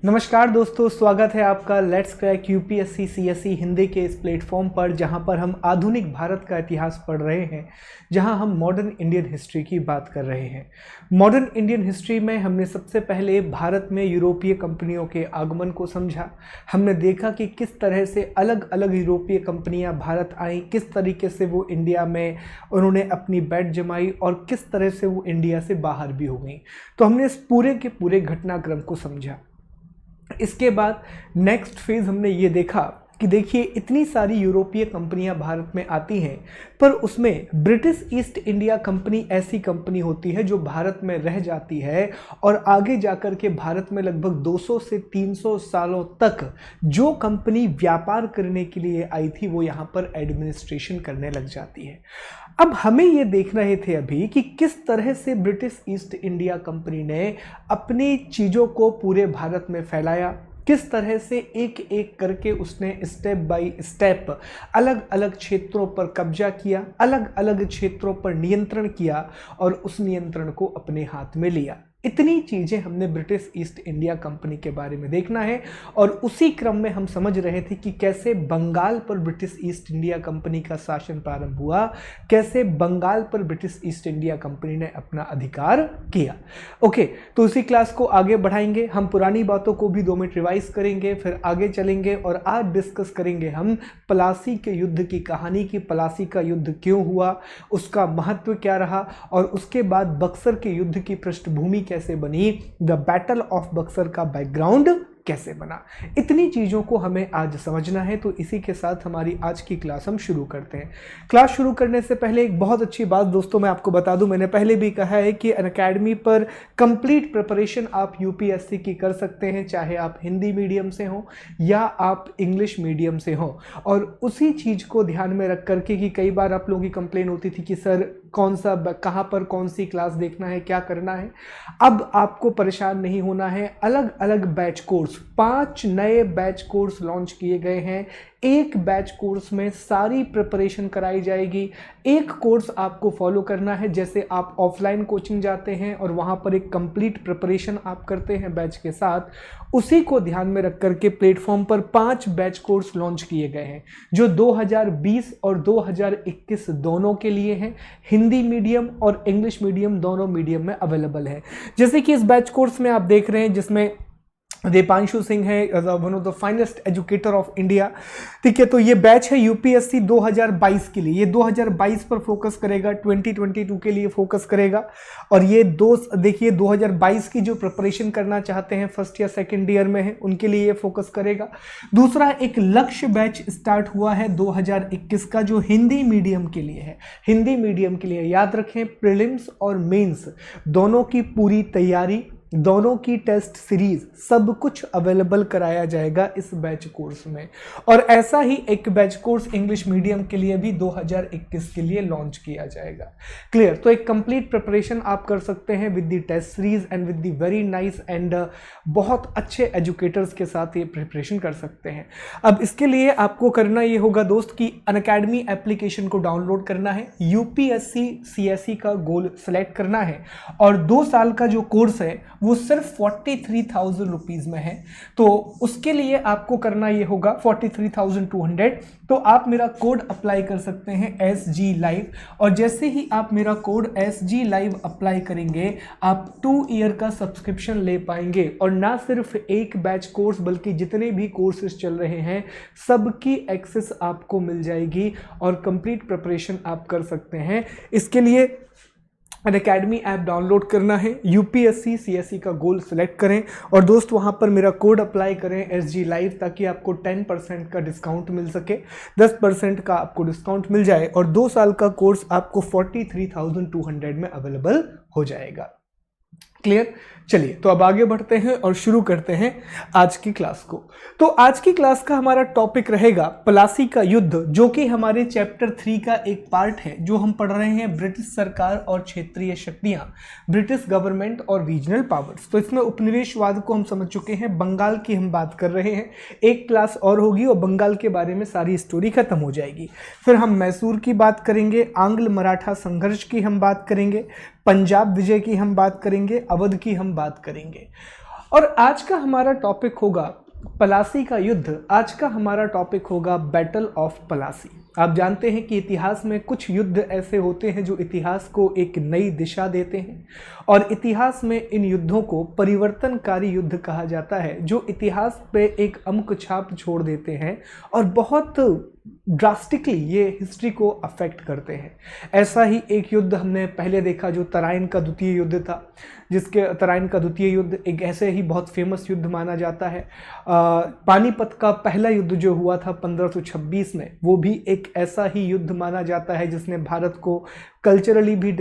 नमस्कार दोस्तों, स्वागत है आपका let's crack UPSC CSE Hindi के इस प्लेटफॉर्म पर, जहां पर हम आधुनिक भारत का इतिहास पढ़ रहे हैं, जहां हम मॉडर्न इंडियन हिस्ट्री की बात कर रहे हैं। मॉडर्न इंडियन हिस्ट्री में हमने सबसे पहले भारत में यूरोपीय कंपनियों के आगमन को समझा। हमने देखा कि किस तरह से अलग अलग यूरोपीय कंपनियां भारत आईं, किस तरीके से वो इंडिया में उन्होंने अपनी बैठ जमाई और किस तरह से वो इंडिया से बाहर भी हो गई। तो हमने इस पूरे के पूरे घटनाक्रम को समझा। इसके बाद नेक्स्ट फेज हमने ये देखा कि देखिए इतनी सारी यूरोपीय कंपनियां भारत में आती हैं, पर उसमें ब्रिटिश ईस्ट इंडिया कंपनी ऐसी कंपनी होती है जो भारत में रह जाती है और आगे जाकर के भारत में लगभग 200 से 300 सालों तक जो कंपनी व्यापार करने के लिए आई थी वो यहाँ पर एडमिनिस्ट्रेशन करने लग जाती है। अब हमें ये देख रहे थे अभी कि किस तरह से ब्रिटिश ईस्ट इंडिया कंपनी ने अपनी चीज़ों को पूरे भारत में फैलाया, किस तरह से एक एक करके उसने स्टेप बाय स्टेप अलग अलग क्षेत्रों पर कब्जा किया, अलग अलग क्षेत्रों पर नियंत्रण किया और उस नियंत्रण को अपने हाथ में लिया। इतनी चीज़ें हमने ब्रिटिश ईस्ट इंडिया कंपनी के बारे में देखना है और उसी क्रम में हम समझ रहे थे कि कैसे बंगाल पर ब्रिटिश ईस्ट इंडिया कंपनी का शासन प्रारंभ हुआ, कैसे बंगाल पर ब्रिटिश ईस्ट इंडिया कंपनी ने अपना अधिकार किया। ओके, तो उसी क्लास को आगे बढ़ाएंगे। हम पुरानी बातों को भी 2 मिनट रिवाइज करेंगे, फिर आगे चलेंगे और आज डिस्कस करेंगे हम प्लासी के युद्ध की कहानी की। प्लासी का युद्ध क्यों हुआ, उसका महत्व क्या रहा और उसके बाद बक्सर के युद्ध की पृष्ठभूमि कैसे बनी, द बैटल ऑफ बक्सर का बैकग्राउंड कैसे बना। इतनी चीज़ों को हमें आज समझना है। तो इसी के साथ हमारी आज की क्लास हम शुरू करते हैं। क्लास शुरू करने से पहले एक बहुत अच्छी बात दोस्तों मैं आपको बता दूं, मैंने पहले भी कहा है कि अनअकैडमी पर कंप्लीट प्रिपरेशन आप यूपीएससी की कर सकते हैं, चाहे आप हिंदी मीडियम से हो या आप इंग्लिश मीडियम से हो। और उसी चीज़ को ध्यान में रख करके कि कई बार आप लोगों की कंप्लेन होती थी कि सर कौन सा कहाँ पर कौन सी क्लास देखना है, क्या करना है। अब आपको परेशान नहीं होना है। अलग अलग बैच कोर्स, 5 नए बैच कोर्स लॉन्च किए गए हैं। एक बैच कोर्स में सारी प्रिपरेशन कराई जाएगी। एक कोर्स आपको फॉलो करना है, जैसे आप ऑफलाइन कोचिंग जाते हैं और वहाँ पर एक कंप्लीट प्रिपरेशन आप करते हैं बैच के साथ, उसी को ध्यान में रख करके प्लेटफॉर्म पर 5 बैच कोर्स लॉन्च किए गए हैं जो 2020 और 2021 दोनों के लिए हैं। हिंदी मीडियम और इंग्लिश मीडियम दोनों मीडियम में अवेलेबल है। जैसे कि इस बैच कोर्स में आप देख रहे हैं जिसमें दीपांशु सिंह है one of the finest educator of India. ठीक है, तो ये बैच है यूपीएससी 2022 के लिए। ये 2022 पर फोकस करेगा, 2022 के लिए फोकस करेगा। और ये देखिए 2022 की जो प्रिपरेशन करना चाहते हैं फर्स्ट या सेकेंड ईयर में है उनके लिए ये फोकस करेगा। दूसरा एक लक्ष्य बैच स्टार्ट हुआ है 2021 का जो हिंदी मीडियम के लिए है। हिंदी मीडियम के लिए याद रखें प्रीलिम्स और मेंस दोनों की पूरी तैयारी, दोनों की टेस्ट सीरीज सब कुछ अवेलेबल कराया जाएगा इस बैच कोर्स में। और ऐसा ही एक बैच कोर्स इंग्लिश मीडियम के लिए भी 2021 के लिए लॉन्च किया जाएगा। क्लियर? तो एक कंप्लीट प्रिपरेशन आप कर सकते हैं with the test series and with the very nice and बहुत अच्छे एजुकेटर्स के साथ ये प्रिपरेशन कर सकते हैं। अब इसके लिए आपको करना ये होगा दोस्त कि अनअकैडमी एप्लीकेशन को डाउनलोड करना है, यूपीएससी सीएसई का गोल सेलेक्ट करना है और 2 साल का जो कोर्स है वो सिर्फ 43,000 रुपीज़ में है। तो उसके लिए आपको करना ये होगा 43,200। तो आप मेरा कोड अप्लाई कर सकते हैं SG लाइव, और जैसे ही आप मेरा कोड SG लाइव अप्लाई करेंगे आप 2 ईयर का सब्सक्रिप्शन ले पाएंगे। और ना सिर्फ एक बैच कोर्स बल्कि जितने भी कोर्सेज चल रहे हैं सबकी एक्सेस आपको मिल जाएगी और कंप्लीट प्रिपरेशन आप कर सकते हैं। इसके लिए अनअकैडमी ऐप डाउनलोड करना है, यूपीएससी सीएसई का गोल सेलेक्ट करें और दोस्त वहां पर मेरा कोड अप्लाई करें SG लाइव, ताकि आपको 10% का डिस्काउंट मिल सके, 10% का आपको डिस्काउंट मिल जाए और 2 साल का कोर्स आपको 43,200 में अवेलेबल हो जाएगा। क्लियर? चलिए तो अब आगे बढ़ते हैं और शुरू करते हैं आज की क्लास को। तो आज की क्लास का हमारा टॉपिक रहेगा प्लासी का युद्ध, जो कि हमारे चैप्टर 3 का एक पार्ट है, जो हम पढ़ रहे हैं ब्रिटिश सरकार और क्षेत्रीय शक्तियां, ब्रिटिश गवर्नमेंट और रीजनल पावर्स। तो इसमें उपनिवेशवाद को हम समझ चुके हैं, बंगाल की हम बात कर रहे हैं। एक क्लास और होगी और बंगाल के बारे में सारी स्टोरी खत्म हो जाएगी। फिर हम मैसूर की बात करेंगे, आंग्ल मराठा संघर्ष की हम बात करेंगे, पंजाब विजय की हम बात करेंगे, अवध की हम बात करेंगे। और आज का हमारा टॉपिक होगा पलासी का युद्ध। आज का हमारा टॉपिक होगा बैटल ऑफ पलासी। आप जानते हैं कि इतिहास में कुछ युद्ध ऐसे होते हैं जो इतिहास को एक नई दिशा देते हैं, और इतिहास में इन युद्धों को परिवर्तनकारी युद्ध कहा जाता है, जो इतिहास पे एक अमुक छाप छोड़ देते हैं और बहुत ड्रास्टिकली ये हिस्ट्री को अफेक्ट करते हैं। ऐसा ही एक युद्ध हमने पहले देखा जो तराइन का द्वितीय युद्ध था, जिसके तराइन का द्वितीय युद्ध एक ऐसे ही बहुत फेमस युद्ध माना जाता है। पानीपत का पहला युद्ध जो हुआ था 1526 में, वो भी एक ऐसा ही युद्ध माना जाता है जिसने भारत को कल्चरली भी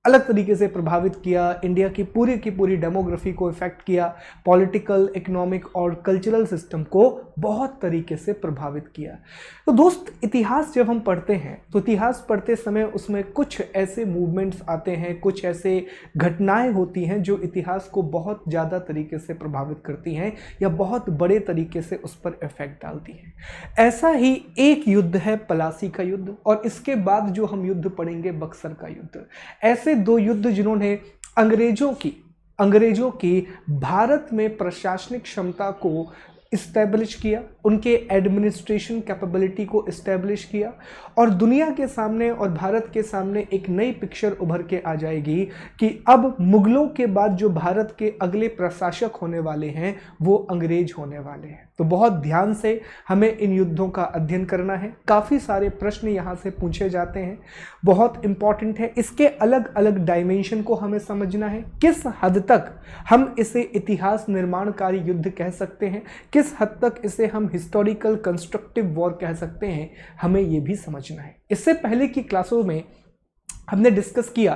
अलग तरीके से प्रभावित किया, इंडिया की पूरी डेमोग्राफी को इफेक्ट किया, पॉलिटिकल, इकोनॉमिक और कल्चरल सिस्टम को बहुत तरीके से प्रभावित किया। तो दोस्त, इतिहास जब हम पढ़ते हैं तो इतिहास पढ़ते समय उसमें कुछ ऐसे मूवमेंट्स आते हैं, कुछ ऐसे घटनाएं होती हैं जो इतिहास को बहुत ज़्यादा तरीके से प्रभावित करती हैं या बहुत बड़े तरीके से उस पर इफेक्ट डालती हैं। ऐसा ही एक युद्ध है पलासी का युद्ध, और इसके बाद जो हम युद्ध पढ़ेंगे बक्सर का युद्ध। ऐसे दो युद्ध जिन्होंने अंग्रेजों की भारत में प्रशासनिक क्षमता को इस्टेब्लिश किया, उनके एडमिनिस्ट्रेशन कैपेबिलिटी को इस्टेब्लिश किया, और दुनिया के सामने और भारत के सामने एक नई पिक्चर उभर के आ जाएगी कि अब मुगलों के बाद जो भारत के अगले प्रशासक होने वाले हैं वो अंग्रेज होने वाले हैं। तो बहुत ध्यान से हमें इन युद्धों का अध्ययन करना है। काफ़ी सारे प्रश्न यहाँ से पूछे जाते हैं, बहुत इंपॉर्टेंट है। इसके अलग अलग डायमेंशन को हमें समझना है, किस हद तक हम इसे इतिहास निर्माणकारी युद्ध कह सकते हैं, किस हद तक इसे हम हिस्टोरिकल कंस्ट्रक्टिव वॉर कह सकते हैं, हमें ये भी समझना है। इससे पहले की क्लासों में हमने डिस्कस किया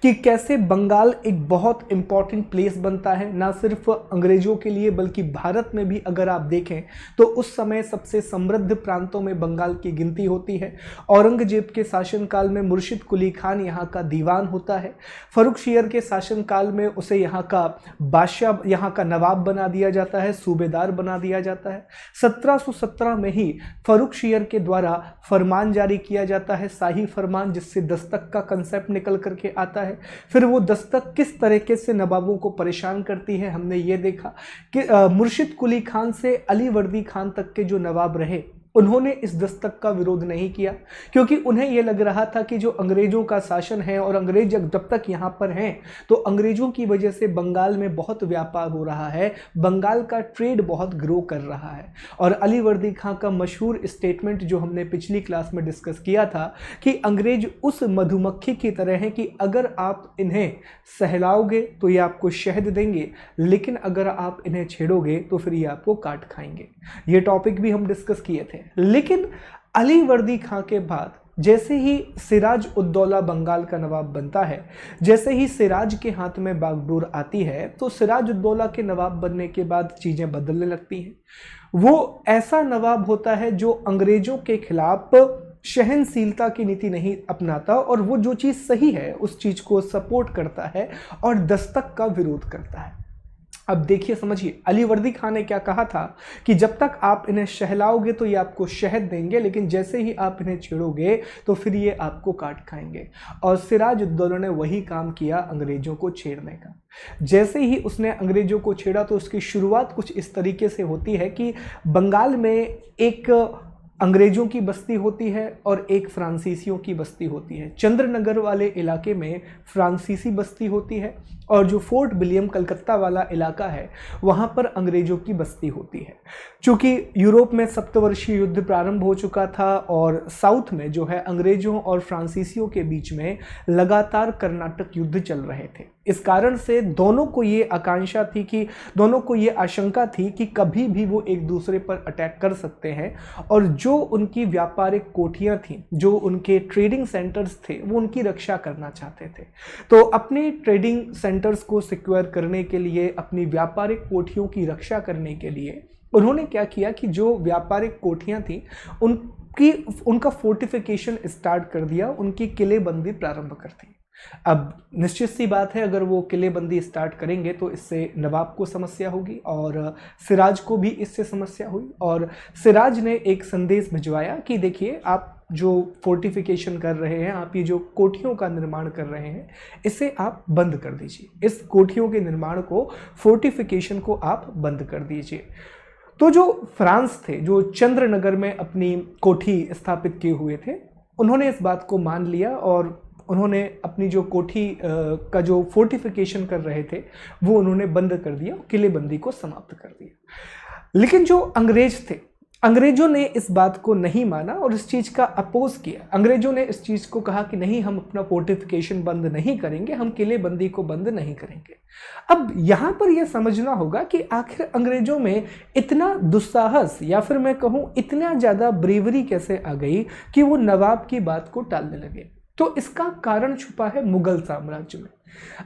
कि कैसे बंगाल एक बहुत इंपॉर्टेंट प्लेस बनता है, ना सिर्फ अंग्रेजों के लिए बल्कि भारत में भी। अगर आप देखें तो उस समय सबसे समृद्ध प्रांतों में बंगाल की गिनती होती है। औरंगजेब के शासनकाल में मुर्शिद कुली खान यहाँ का दीवान होता है। फर्रुखशियर के शासनकाल में उसे यहाँ का बादशाह, यहाँ का नवाब बना दिया जाता है, सूबेदार बना दिया जाता है। 1717 में ही फर्रुखशियर के द्वारा फरमान जारी किया जाता है, शाही फरमान, जिससे दस्तक का कंसेप्ट निकल करके आता है। फिर वो दस्तक किस तरीके से नवाबों को परेशान करती है, हमने ये देखा कि मुर्शिद कुली खान से अली वर्दी खान तक के जो नवाब रहे, उन्होंने इस दस्तक का विरोध नहीं किया, क्योंकि उन्हें यह लग रहा था कि जो अंग्रेजों का शासन है और अंग्रेज जब तक यहाँ पर हैं तो अंग्रेजों की वजह से बंगाल में बहुत व्यापार हो रहा है, बंगाल का ट्रेड बहुत ग्रो कर रहा है। और अली वर्दी खां का मशहूर स्टेटमेंट जो हमने पिछली क्लास में डिस्कस किया था कि अंग्रेज उस मधुमक्खी की तरह हैं कि अगर आप इन्हें सहलाओगे तो ये आपको शहद देंगे, लेकिन अगर आप इन्हें छेड़ोगे तो फिर ये आपको काट खाएंगे। ये टॉपिक भी हम डिस्कस किए थे। लेकिन अली वर्दी खां के बाद जैसे ही सिराज उद्दौला बंगाल का नवाब बनता है, जैसे ही सिराज के हाथ में बागडोर आती है, तो सिराज उद्दौला के नवाब बनने के बाद चीज़ें बदलने लगती हैं। वो ऐसा नवाब होता है जो अंग्रेजों के खिलाफ सहनशीलता की नीति नहीं अपनाता, और वो जो चीज़ सही है उस चीज़ को सपोर्ट करता है और दस्तक का विरोध करता है। अब देखिए, समझिए, अली वर्दी खान ने क्या कहा था कि जब तक आप इन्हें सहलाओगे तो ये आपको शहद देंगे, लेकिन जैसे ही आप इन्हें छेड़ोगे तो फिर ये आपको काट खाएंगे। और सिराज उद्दौला ने वही काम किया अंग्रेजों को छेड़ने का। जैसे ही उसने अंग्रेजों को छेड़ा तो उसकी शुरुआत कुछ इस तरीके से होती है कि बंगाल में एक अंग्रेजों की बस्ती होती है और एक फ्रांसीसियों की बस्ती होती है। चंद्रनगर वाले इलाके में फ्रांसीसी बस्ती होती है, और जो फोर्ट विलियम कलकत्ता वाला इलाका है वहाँ पर अंग्रेजों की बस्ती होती है। चूँकि यूरोप में सप्तवर्षीय युद्ध प्रारंभ हो चुका था और साउथ में जो है अंग्रेजों और फ्रांसीसियों के बीच में लगातार कर्नाटक युद्ध चल रहे थे, इस कारण से दोनों को ये आकांक्षा थी कि दोनों को ये आशंका थी कि कभी भी वो एक दूसरे पर अटैक कर सकते हैं, और जो उनकी व्यापारिक कोठियाँ थीं, जो उनके ट्रेडिंग सेंटर्स थे, वो उनकी रक्षा करना चाहते थे। तो अपने ट्रेडिंग सेंटर्स को सिक्योर करने के लिए, अपनी व्यापारिक कोठियों की रक्षा करने के लिए उन्होंने क्या किया कि जो व्यापारिक कोठियाँ थीं उनका फोर्टिफिकेशन स्टार्ट कर दिया, उनकी किलेबंदी प्रारंभ कर दी। अब निश्चित सी बात है, अगर वो किलेबंदी स्टार्ट करेंगे तो इससे नवाब को समस्या होगी और सिराज को भी इससे समस्या हुई। और सिराज ने एक संदेश भिजवाया कि देखिए, आप जो फोर्टिफिकेशन कर रहे हैं, आप ये जो कोठियों का निर्माण कर रहे हैं, इसे आप बंद कर दीजिए। इस कोठियों के निर्माण को, फोर्टिफिकेशन को आप बंद कर दीजिए। तो जो फ्रांस थे, जो चंद्रनगर में अपनी कोठी स्थापित किए हुए थे, उन्होंने इस बात को मान लिया और उन्होंने अपनी जो कोठी का जो फोर्टिफिकेशन कर रहे थे वो उन्होंने बंद कर दिया, किलेबंदी को समाप्त कर दिया। लेकिन जो अंग्रेज थे, अंग्रेजों ने इस बात को नहीं माना और इस चीज़ का अपोज किया। अंग्रेजों ने इस चीज़ को कहा कि नहीं, हम अपना फोर्टिफिकेशन बंद नहीं करेंगे, हम किलेबंदी को बंद नहीं करेंगे। अब यहाँ पर यह समझना होगा कि आखिर अंग्रेजों में इतना दुस्साहस, या फिर मैं कहूँ इतना ज़्यादा ब्रेवरी कैसे आ गई कि वो नवाब की बात को टालने लगे। तो इसका कारण छुपा है मुगल साम्राज्य में।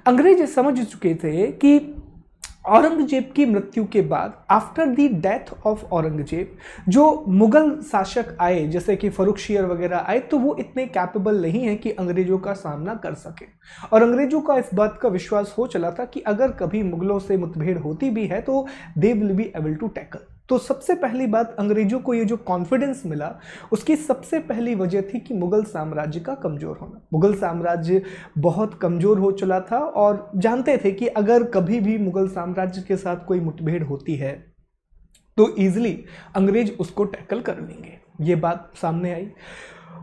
अंग्रेज समझ चुके थे कि औरंगजेब की मृत्यु के बाद, after the death of Aurangzeb, जो मुगल शासक आए, जैसे कि फर्रुखशियर वगैरह आए, तो वो इतने कैपेबल नहीं है कि अंग्रेजों का सामना कर सके। और अंग्रेजों का इस बात का विश्वास हो चला था कि अगर कभी मुगलों से मुठभेड़ होती भी है तो they will be able to tackle. तो सबसे पहली बात, अंग्रेजों को ये जो कॉन्फिडेंस मिला, उसकी सबसे पहली वजह थी कि मुगल साम्राज्य का कमज़ोर होना। मुगल साम्राज्य बहुत कमज़ोर हो चला था और जानते थे कि अगर कभी भी मुगल साम्राज्य के साथ कोई मुठभेड़ होती है तो ईजिली अंग्रेज उसको टैकल कर लेंगे। ये बात सामने आई।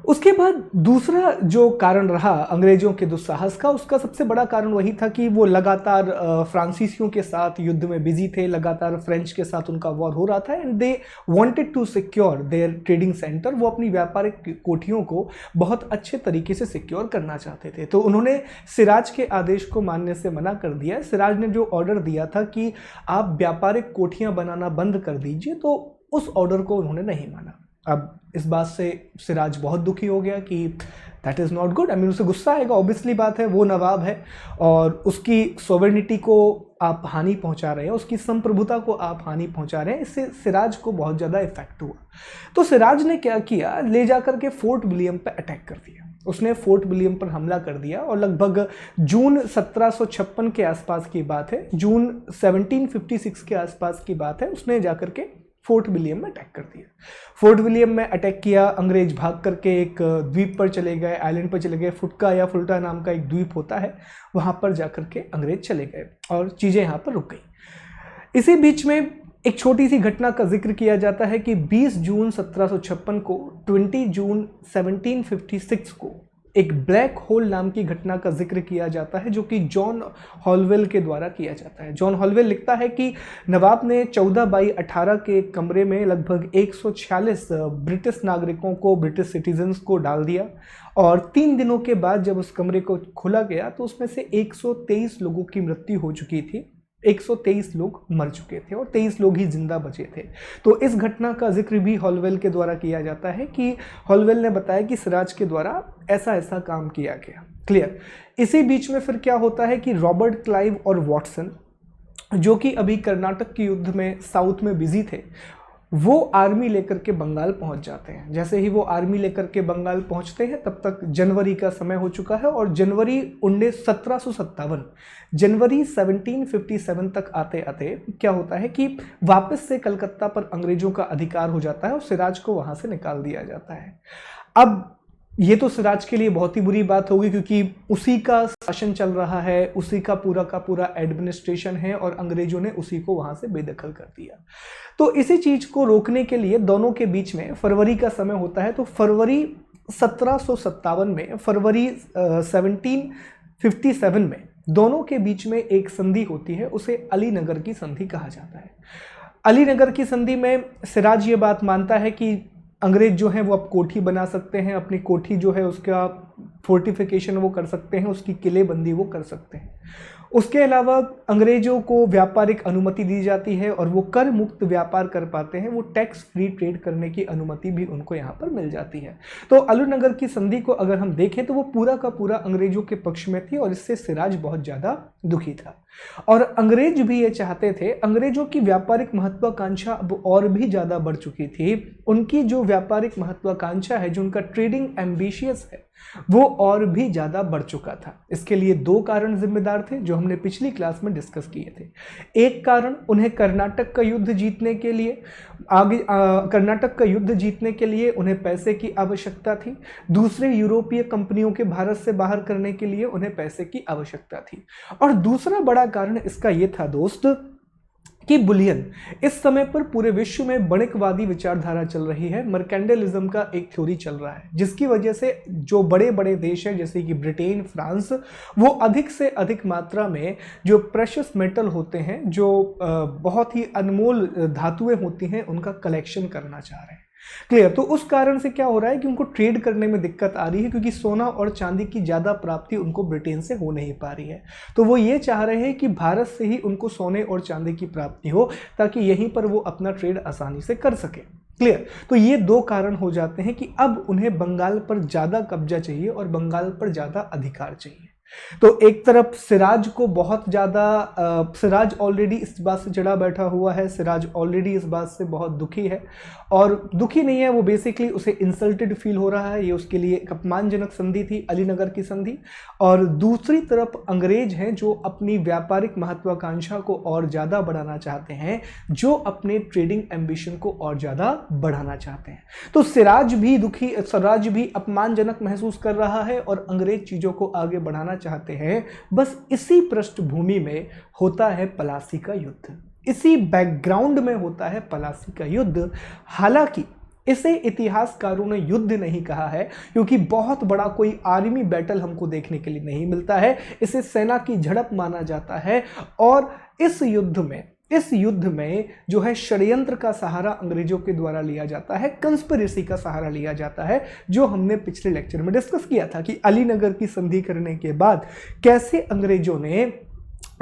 उसके बाद दूसरा जो कारण रहा अंग्रेजों के दुस्साहस का, उसका सबसे बड़ा कारण वही था कि वो लगातार फ्रांसीसियों के साथ युद्ध में बिजी थे, लगातार फ्रेंच के साथ उनका वॉर हो रहा था, and they wanted to secure their trading centre. वो अपनी व्यापारिक कोठियों को बहुत अच्छे तरीके से सिक्योर करना चाहते थे। तो उन्होंने सिराज के आदेश को मानने से मना कर दिया। सिराज ने जो ऑर्डर दिया था कि आप व्यापारिक कोठियाँ बनाना बंद कर दीजिए, तो उस ऑर्डर को उन्होंने नहीं माना। अब इस बात से सिराज बहुत दुखी हो गया कि दैट इज़ नॉट गुड। उसे गुस्सा आएगा, ऑब्वियसली बात है, वो नवाब है और उसकी सॉवरेनिटी को आप हानि पहुंचा रहे हैं, उसकी संप्रभुता को आप हानि पहुंचा रहे हैं। इससे सिराज को बहुत ज़्यादा इफेक्ट हुआ। तो सिराज ने क्या किया, ले जाकर के फोर्ट विलियम पर अटैक कर दिया। उसने फोर्ट विलियम पर हमला कर दिया और लगभग जून 1756 के आसपास की बात है, जून 1756 के आसपास की बात है, उसने जाकर के फोर्ट विलियम में अटैक कर दिया। फोर्ट विलियम में अटैक किया, अंग्रेज भाग करके एक द्वीप पर चले गए, आइलैंड पर चले गए। फुटका या फुल्टा नाम का एक द्वीप होता है, वहां पर जाकर के अंग्रेज चले गए और चीज़ें यहाँ पर रुक गई। इसी बीच में एक छोटी सी घटना का जिक्र किया जाता है कि 20 जून 1756 को, 20 जून 1756 को एक ब्लैक होल नाम की घटना का जिक्र किया जाता है, जो कि जॉन हॉलवेल के द्वारा किया जाता है। जॉन हॉलवेल लिखता है कि नवाब ने 14/18 के कमरे में लगभग 146 ब्रिटिश नागरिकों को, ब्रिटिश सिटीजन्स को डाल दिया और 3 दिनों के बाद जब उस कमरे को खोला गया तो उसमें से 123 लोगों की मृत्यु हो चुकी थी, 123 लोग मर चुके थे और 23 लोग ही जिंदा बचे थे। तो इस घटना का जिक्र भी हॉलवेल के द्वारा किया जाता है कि हॉलवेल ने बताया कि सिराज के द्वारा ऐसा ऐसा काम किया गया। क्लियर। इसी बीच में फिर क्या होता है कि रॉबर्ट क्लाइव और वॉटसन, जो कि अभी कर्नाटक के युद्ध में साउथ में बिजी थे, वो आर्मी लेकर के बंगाल पहुंच जाते हैं। जैसे ही वो आर्मी लेकर के बंगाल पहुंचते हैं तब तक जनवरी का समय हो चुका है और जनवरी 1757, जनवरी 1757 तक आते आते क्या होता है कि वापस से कलकत्ता पर अंग्रेजों का अधिकार हो जाता है और सिराज को वहां से निकाल दिया जाता है। अब ये तो सिराज के लिए बहुत ही बुरी बात होगी क्योंकि उसी का शासन चल रहा है, उसी का पूरा एडमिनिस्ट्रेशन है और अंग्रेजों ने उसी को वहां से बेदखल कर दिया। तो इसी चीज को रोकने के लिए दोनों के बीच में फरवरी का समय होता है। तो फरवरी 1757 में, फरवरी 1757 में दोनों के बीच में एक संधि होती है, उसे अलीनगर की संधि कहा जाता है। अलीनगर की संधि में सिराज ये बात मानता है कि अंग्रेज जो हैं वो अब कोठी बना सकते हैं, अपनी कोठी जो है उसका फोर्टिफिकेशन वो कर सकते हैं, उसकी किलेबंदी वो कर सकते हैं। उसके अलावा अंग्रेजों को व्यापारिक अनुमति दी जाती है और वो कर मुक्त व्यापार कर पाते हैं, वो टैक्स फ्री ट्रेड करने की अनुमति भी उनको यहाँ पर मिल जाती है। तो अलीनगर की संधि को अगर हम देखें तो वो पूरा का पूरा अंग्रेजों के पक्ष में थी और इससे सिराज बहुत ज़्यादा दुखी था। और अंग्रेज भी ये चाहते थे, अंग्रेजों की व्यापारिक महत्वाकांक्षा अब और भी ज़्यादा बढ़ चुकी थी। उनकी जो व्यापारिक महत्वाकांक्षा है, जो उनका ट्रेडिंग एम्बिशियस है, वो और भी ज़्यादा बढ़ चुका था। इसके लिए दो कारण जिम्मेदार थे जो हमने पिछली क्लास में डिस्कस किए थे। एक कारण, उन्हें कर्नाटक का युद्ध जीतने के लिए कर्नाटक का युद्ध जीतने के लिए उन्हें पैसे की आवश्यकता थी। दूसरे, यूरोपीय कंपनियों के भारत से बाहर करने के लिए उन्हें पैसे की आवश्यकता थी। और दूसरा बड़ा कारण इसका यह था दोस्त कि बुलियन, इस समय पर पूरे विश्व में बणिकवादी विचारधारा चल रही है, मर्केंडलिज्म का एक थ्योरी चल रहा है, जिसकी वजह से जो बड़े बड़े देश हैं जैसे कि ब्रिटेन, फ्रांस, वो अधिक से अधिक मात्रा में जो प्रेशियस मेटल होते हैं, जो बहुत ही अनमोल धातुएं होती हैं, उनका कलेक्शन करना चाह रहे हैं। क्लियर? तो उस कारण से क्या हो रहा है कि उनको ट्रेड करने में दिक्कत आ रही है, क्योंकि सोना और चांदी की ज़्यादा प्राप्ति उनको ब्रिटेन से हो नहीं पा रही है। तो वो ये चाह रहे हैं कि भारत से ही उनको सोने और चांदी की प्राप्ति हो, ताकि यहीं पर वो अपना ट्रेड आसानी से कर सके। क्लियर? तो ये दो कारण हो जाते हैं कि अब उन्हें बंगाल पर ज़्यादा कब्जा चाहिए और बंगाल पर ज़्यादा अधिकार चाहिए। तो एक तरफ सिराज को बहुत ज़्यादा, सिराज ऑलरेडी इस बात से चढ़ा बैठा हुआ है, सिराज ऑलरेडी इस बात से बहुत दुखी है, और दुखी नहीं है वो, बेसिकली उसे इंसल्टेड फील हो रहा है। ये उसके लिए एक अपमानजनक संधि थी, अलीनगर की संधि। और दूसरी तरफ अंग्रेज हैं जो अपनी व्यापारिक महत्वाकांक्षा को और ज़्यादा बढ़ाना चाहते हैं, जो अपने ट्रेडिंग एम्बिशन को और ज़्यादा बढ़ाना चाहते हैं। तो सिराज भी दुखी, सिराज भी अपमानजनक महसूस कर रहा है और अंग्रेज चीज़ों को आगे बढ़ाना चाहते हैं। बस इसी पृष्ठभूमि में होता है प्लासी का युद्ध, इसी बैकग्राउंड में होता है प्लासी का युद्ध। हालांकि इसे इतिहासकारों ने युद्ध नहीं कहा है, क्योंकि बहुत बड़ा कोई आर्मी बैटल हमको देखने के लिए नहीं मिलता है, इसे सेना की झड़प माना जाता है। और इस युद्ध में जो है षड्यंत्र का सहारा अंग्रेजों के द्वारा लिया जाता है, कंस्पिरेसी का सहारा लिया जाता है, जो हमने पिछले लेक्चर में डिस्कस किया था कि अलीनगर की संधि करने के बाद कैसे अंग्रेजों ने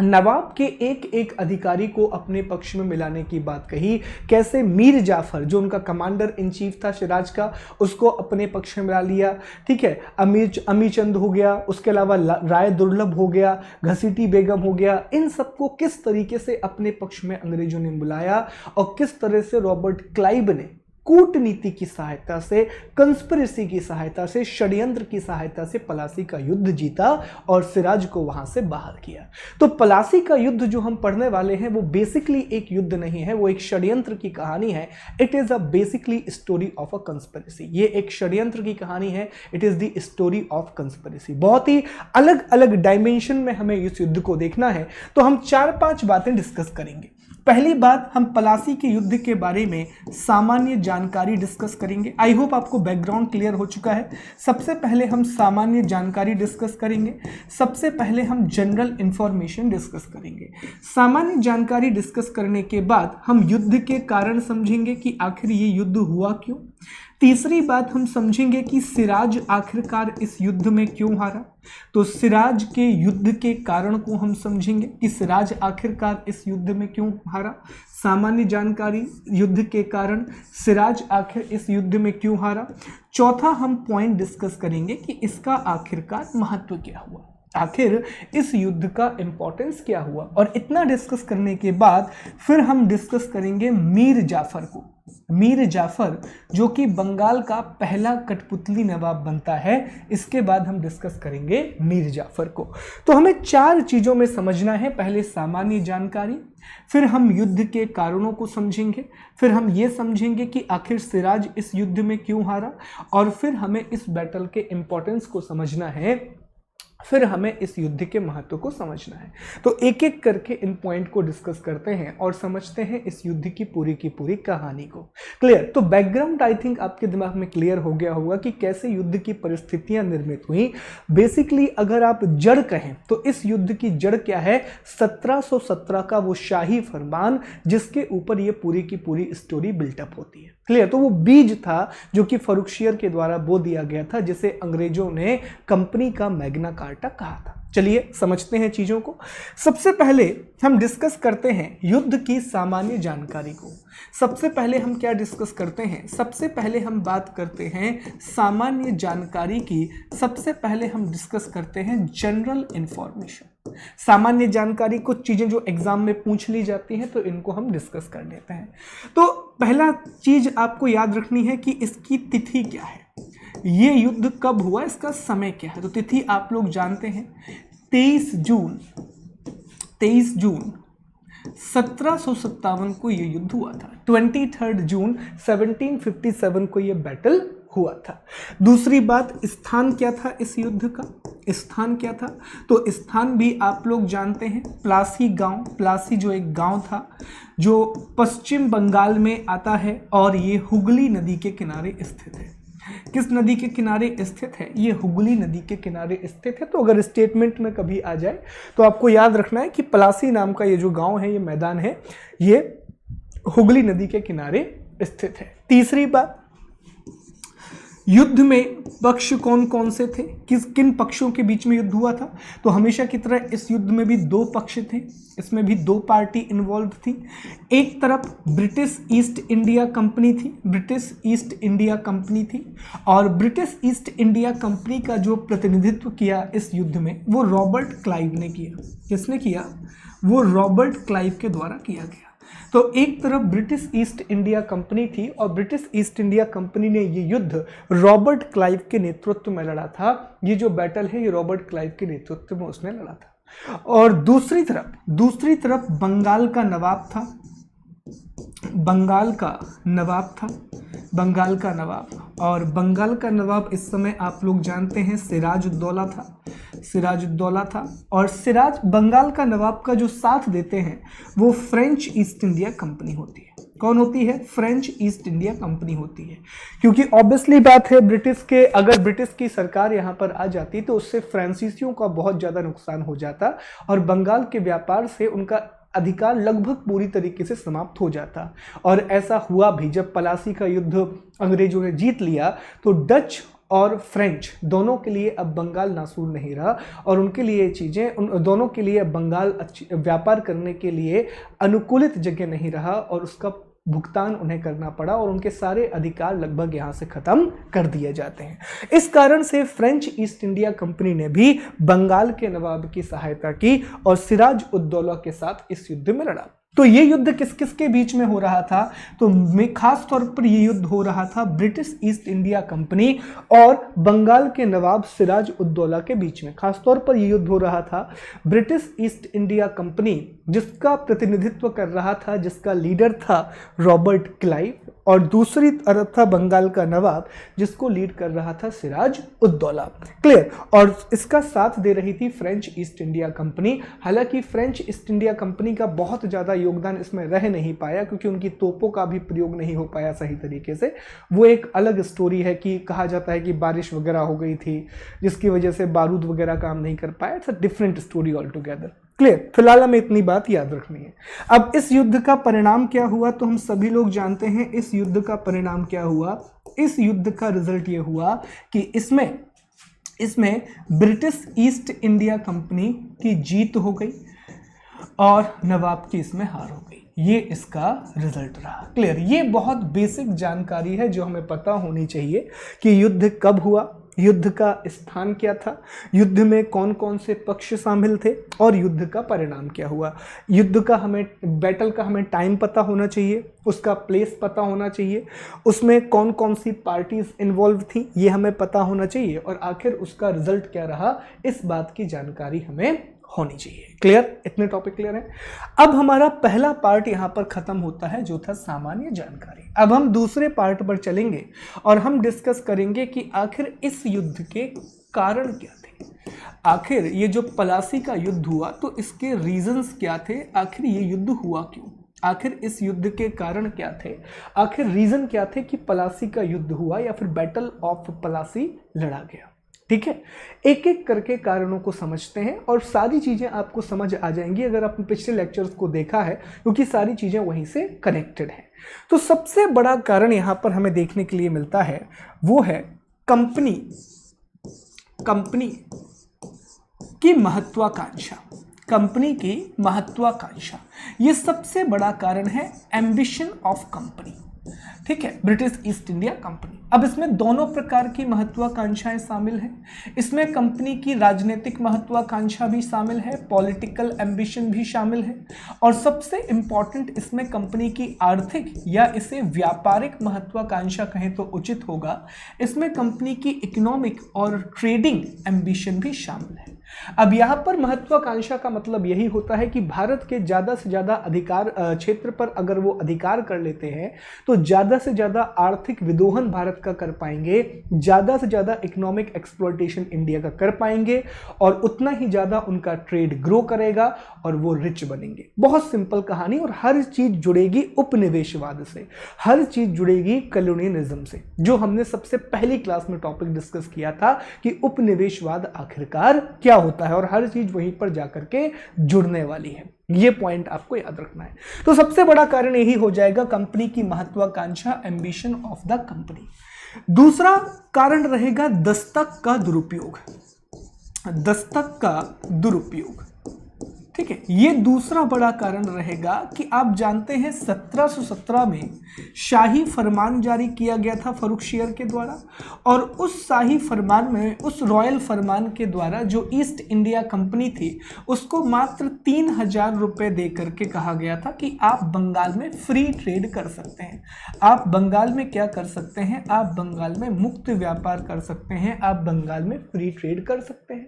नवाब के एक एक अधिकारी को अपने पक्ष में मिलाने की बात कही, कैसे मीर जाफर जो उनका कमांडर इन चीफ था सिराज का, उसको अपने पक्ष में मिला लिया। ठीक है, अमीर चंद हो गया, उसके अलावा राय दुर्लभ हो गया, घसीटी बेगम हो गया, इन सबको किस तरीके से अपने पक्ष में अंग्रेजों ने बुलाया और किस तरह से रॉबर्ट क्लाइव ने कूटनीति की सहायता से, कंस्पिरेसी की सहायता से, षड्यंत्र की सहायता से प्लासी का युद्ध जीता और सिराज को वहां से बाहर किया। तो प्लासी का युद्ध जो हम पढ़ने वाले हैं वो बेसिकली एक युद्ध नहीं है, वो एक षड्यंत्र की कहानी है। It is a basically story of a conspiracy. ये एक षड्यंत्र की कहानी है, it is the story of conspiracy. बहुत ही अलग अलग डायमेंशन में हमें इस युद्ध को देखना है, तो हम 4-5 बातें डिस्कस करेंगे। पहली बात, हम प्लासी के युद्ध के बारे में सामान्य जानकारी डिस्कस करेंगे। आई होप आपको बैकग्राउंड क्लियर हो चुका है। सबसे पहले हम सामान्य जानकारी डिस्कस करेंगे, सबसे पहले हम जनरल इंफॉर्मेशन डिस्कस करेंगे। सामान्य जानकारी डिस्कस करने के बाद हम युद्ध के कारण समझेंगे कि आखिर ये युद्ध हुआ क्यों। तीसरी बात, हम समझेंगे कि सिराज आखिरकार इस युद्ध में क्यों हारा। तो सिराज के युद्ध के कारण को हम समझेंगे कि सिराज आखिरकार इस युद्ध में क्यों हारा। सामान्य जानकारी, युद्ध के कारण, सिराज आखिर इस युद्ध में क्यों हारा। चौथा, हम पॉइंट डिस्कस करेंगे कि इसका आखिरकार महत्व क्या हुआ, आखिर इस युद्ध का इंपॉर्टेंस क्या हुआ। और इतना डिस्कस करने के बाद फिर हम डिस्कस करेंगे मीर जाफर को। मीर जाफर जो कि बंगाल का पहला कठपुतली नवाब बनता है, इसके बाद हम डिस्कस करेंगे मीर जाफर को। तो हमें 4 चीज़ों में समझना है। पहले सामान्य जानकारी, फिर हम युद्ध के कारणों को समझेंगे, फिर हम ये समझेंगे कि आखिर सिराज इस युद्ध में क्यों हारा, और फिर हमें इस बैटल के इंपॉर्टेंस को समझना है, फिर हमें इस युद्ध के महत्व को समझना है। तो एक एक करके इन पॉइंट को डिस्कस करते हैं और समझते हैं इस युद्ध की पूरी कहानी को। क्लियर? तो बैकग्राउंड आई थिंक आपके दिमाग में क्लियर हो गया होगा कि कैसे युद्ध की परिस्थितियां निर्मित हुई। बेसिकली अगर आप जड़ कहें तो इस युद्ध की जड़ क्या है, 1717 का वो शाही फरमान जिसके ऊपर ये पूरी की पूरी स्टोरी बिल्टअप होती है। क्लियर? तो वो बीज था जो कि फर्रुखशियर के द्वारा बो दिया गया था, जिसे अंग्रेजों ने कंपनी का मैग्ना कार्टा कहा था। चलिए समझते हैं चीज़ों को। सबसे पहले हम डिस्कस करते हैं युद्ध की सामान्य जानकारी को। सबसे पहले हम क्या डिस्कस करते हैं? सबसे पहले हम बात करते हैं सामान्य जानकारी की। सबसे पहले हम डिस्कस करते हैं जनरल इंफॉर्मेशन। सामान्य जानकारी, कुछ चीज़ें जो एग्जाम में पूछ ली जाती हैं तो इनको हम डिस्कस कर लेते हैं। तो पहला चीज़ आपको याद रखनी है कि इसकी तिथि क्या है, ये युद्ध कब हुआ, इसका समय क्या है। तो तिथि आप लोग जानते हैं 23 जून 1757 को ये युद्ध हुआ था। 23 जून 1757 को ये बैटल हुआ था। दूसरी बात, स्थान क्या था इस युद्ध का? स्थान क्या था? तो स्थान भी आप लोग जानते हैं, प्लासी गांव। प्लासी जो एक गांव था जो पश्चिम बंगाल में आता है और ये हुगली नदी के किनारे स्थित है। किस नदी के किनारे स्थित है? ये हुगली नदी के किनारे स्थित है। तो अगर स्टेटमेंट में कभी आ जाए तो आपको याद रखना है कि प्लासी नाम का ये जो गांव है, ये मैदान है, ये हुगली नदी के किनारे स्थित है। तीसरी बात, युद्ध में पक्ष कौन कौन से थे, किन पक्षों के बीच में युद्ध हुआ था? तो हमेशा की तरह इस युद्ध में भी दो पक्ष थे, इसमें भी दो पार्टी इन्वॉल्व थी। एक तरफ ब्रिटिश ईस्ट इंडिया कंपनी थी, ब्रिटिश ईस्ट इंडिया कंपनी थी, और ब्रिटिश ईस्ट इंडिया कंपनी का जो प्रतिनिधित्व किया इस युद्ध में वो रॉबर्ट क्लाइव ने किया। किसने किया? वो रॉबर्ट क्लाइव के द्वारा किया गया। तो एक तरफ ब्रिटिश ईस्ट इंडिया कंपनी थी और ब्रिटिश ईस्ट इंडिया कंपनी ने ये युद्ध रॉबर्ट क्लाइव के नेतृत्व में लड़ा था। ये जो बैटल है ये रॉबर्ट क्लाइव के नेतृत्व में उसने लड़ा था। और दूसरी तरफ बंगाल का नवाब था, बंगाल का नवाब, और बंगाल का नवाब इस समय आप लोग जानते हैं सिराजुद्दौला था। और बंगाल का नवाब का जो साथ देते हैं वो फ्रेंच ईस्ट इंडिया कंपनी होती है। कौन होती है? फ्रेंच ईस्ट इंडिया कंपनी होती है। क्योंकि ऑब्वियसली बात है, अगर ब्रिटिश की सरकार यहाँ पर आ जाती तो उससे फ्रांसीसियों का बहुत ज़्यादा नुकसान हो जाता और बंगाल के व्यापार से उनका अधिकार लगभग पूरी तरीके से समाप्त हो जाता। और ऐसा हुआ भी। जब पलासी का युद्ध अंग्रेजों ने जीत लिया तो डच और फ्रेंच दोनों के लिए अब बंगाल नासूर नहीं रहा और उनके लिए चीज़ें, उन दोनों के लिए बंगाल व्यापार करने के लिए अनुकूलित जगह नहीं रहा और उसका भुगतान उन्हें करना पड़ा और उनके सारे अधिकार लगभग यहाँ से खत्म कर दिए जाते हैं। इस कारण से फ्रेंच ईस्ट इंडिया कंपनी ने भी बंगाल के नवाब की सहायता की और सिराज उद दौला के साथ इस युद्ध में लड़ा। तो ये युद्ध किस किस के बीच में हो रहा था? तो खास तौर पर ये युद्ध हो रहा था ब्रिटिश ईस्ट इंडिया कंपनी और बंगाल के नवाब सिराज उद दौला के बीच में। खास तौर पर ये युद्ध हो रहा था ब्रिटिश ईस्ट इंडिया कंपनी जिसका प्रतिनिधित्व कर रहा था, जिसका लीडर था रॉबर्ट क्लाइव, और दूसरी तरफ था बंगाल का नवाब जिसको लीड कर रहा था सिराज उद दौला। क्लियर? और इसका साथ दे रही थी फ्रेंच ईस्ट इंडिया कंपनी। हालांकि फ्रेंच ईस्ट इंडिया कंपनी का बहुत ज़्यादा योगदान इसमें रह नहीं पाया क्योंकि उनकी तोपों का भी प्रयोग नहीं हो पाया सही तरीके से। वो एक अलग स्टोरी है कि कहा जाता है कि बारिश वगैरह हो गई थी जिसकी वजह से बारूद वगैरह काम नहीं कर पाया। It's a different story all together. Clear? फिलहाल हमें इतनी बात याद रखनी है। अब इस युद्ध का परिणाम क्या हुआ? तो हम सभी लोग जानते हैं इस युद्ध का परिणाम क्या हुआ। इस युद्ध का रिजल्ट ये हुआ कि इसमें ब्रिटिश ईस्ट इंडिया कंपनी की जीत हो गई और नवाब की इसमें हार हो गई। ये इसका रिजल्ट रहा। क्लियर? ये बहुत बेसिक जानकारी है जो हमें पता होनी चाहिए कि युद्ध कब हुआ, युद्ध का स्थान क्या था, युद्ध में कौन कौन से पक्ष शामिल थे और युद्ध का परिणाम क्या हुआ। बैटल का हमें टाइम पता होना चाहिए, उसका प्लेस पता होना चाहिए, उसमें कौन कौन सी पार्टीज इन्वॉल्व थी ये हमें पता होना चाहिए, और आखिर उसका रिजल्ट क्या रहा इस बात की जानकारी हमें होनी चाहिए। क्लियर? इतने टॉपिक क्लियर है। अब हमारा पहला पार्ट यहां पर खत्म होता है जो था सामान्य जानकारी। अब हम दूसरे पार्ट पर चलेंगे और हम डिस्कस करेंगे कि आखिर इस युद्ध के कारण क्या थे। आखिर ये जो पलासी का युद्ध हुआ तो इसके रीजंस क्या थे, आखिर ये युद्ध हुआ क्यों, आखिर इस युद्ध के कारण क्या थे, आखिर रीजन क्या थे कि पलासी का युद्ध हुआ या फिर बैटल ऑफ पलासी लड़ा गया। ठीक है? एक एक करके कारणों को समझते हैं और सारी चीज़ें आपको समझ आ जाएंगी अगर आपने पिछले लेक्चर्स को देखा है, क्योंकि सारी चीज़ें वहीं से कनेक्टेड हैं। तो सबसे बड़ा कारण यहाँ पर हमें देखने के लिए मिलता है वो है कंपनी की महत्वाकांक्षा, कंपनी की महत्वाकांक्षा, ये सबसे बड़ा कारण है एम्बिशन ऑफ कंपनी। ठीक है, ब्रिटिश ईस्ट इंडिया कंपनी। अब इसमें दोनों प्रकार की महत्वाकांक्षाएं शामिल हैं। इसमें कंपनी की राजनीतिक महत्वाकांक्षा भी शामिल है, पॉलिटिकल एम्बिशन भी शामिल है, और सबसे इंपॉर्टेंट इसमें कंपनी की आर्थिक या इसे व्यापारिक महत्वाकांक्षा कहें तो उचित होगा, इसमें कंपनी की इकोनॉमिक और ट्रेडिंग एम्बिशन भी शामिल है। अब यहाँ पर महत्वाकांक्षा का मतलब यही होता है कि भारत के ज़्यादा से ज़्यादा अधिकार क्षेत्र पर अगर वो अधिकार कर लेते हैं तो ज़्यादा से ज़्यादा आर्थिक विदोहन भारत का कर पाएंगे, ज़्यादा से ज़्यादा इकोनॉमिक एक्सप्लॉयटेशन इंडिया का कर पाएंगे, और उतना ही ज़्यादा उनका ट्रेड ग्रो करेगा और वो रिच बनेंगे। बहुत सिंपल कहानी, और हर चीज़ जुड़ेगी उपनिवेशवाद से, हर चीज़ जुड़ेगी कॉलोनियलिज्म से, जो हमने सबसे पहली क्लास में टॉपिक डिस्कस किया था कि उपनिवेशवाद आखिरकार क्या होता है, और हर चीज वहीं पर जाकर के जुड़ने वाली है। ये पॉइंट आपको याद रखना है। तो सबसे बड़ा कारण यही हो जाएगा कंपनी की महत्वाकांक्षा, एम्बिशन ऑफ द कंपनी। दूसरा कारण रहेगा दस्तक का दुरुपयोग, दस्तक का दुरुपयोग। ठीक है, ये दूसरा बड़ा कारण रहेगा कि आप जानते हैं 1717 में शाही फरमान जारी किया गया था फर्रुखशियर के द्वारा, और उस शाही फरमान में, उस रॉयल फरमान के द्वारा जो ईस्ट इंडिया कंपनी थी उसको मात्र 3000 रुपये दे करके कहा गया था कि आप बंगाल में फ्री ट्रेड कर सकते हैं। आप बंगाल में क्या कर सकते हैं? आप बंगाल में मुक्त व्यापार कर सकते हैं, आप बंगाल में फ्री ट्रेड कर सकते हैं।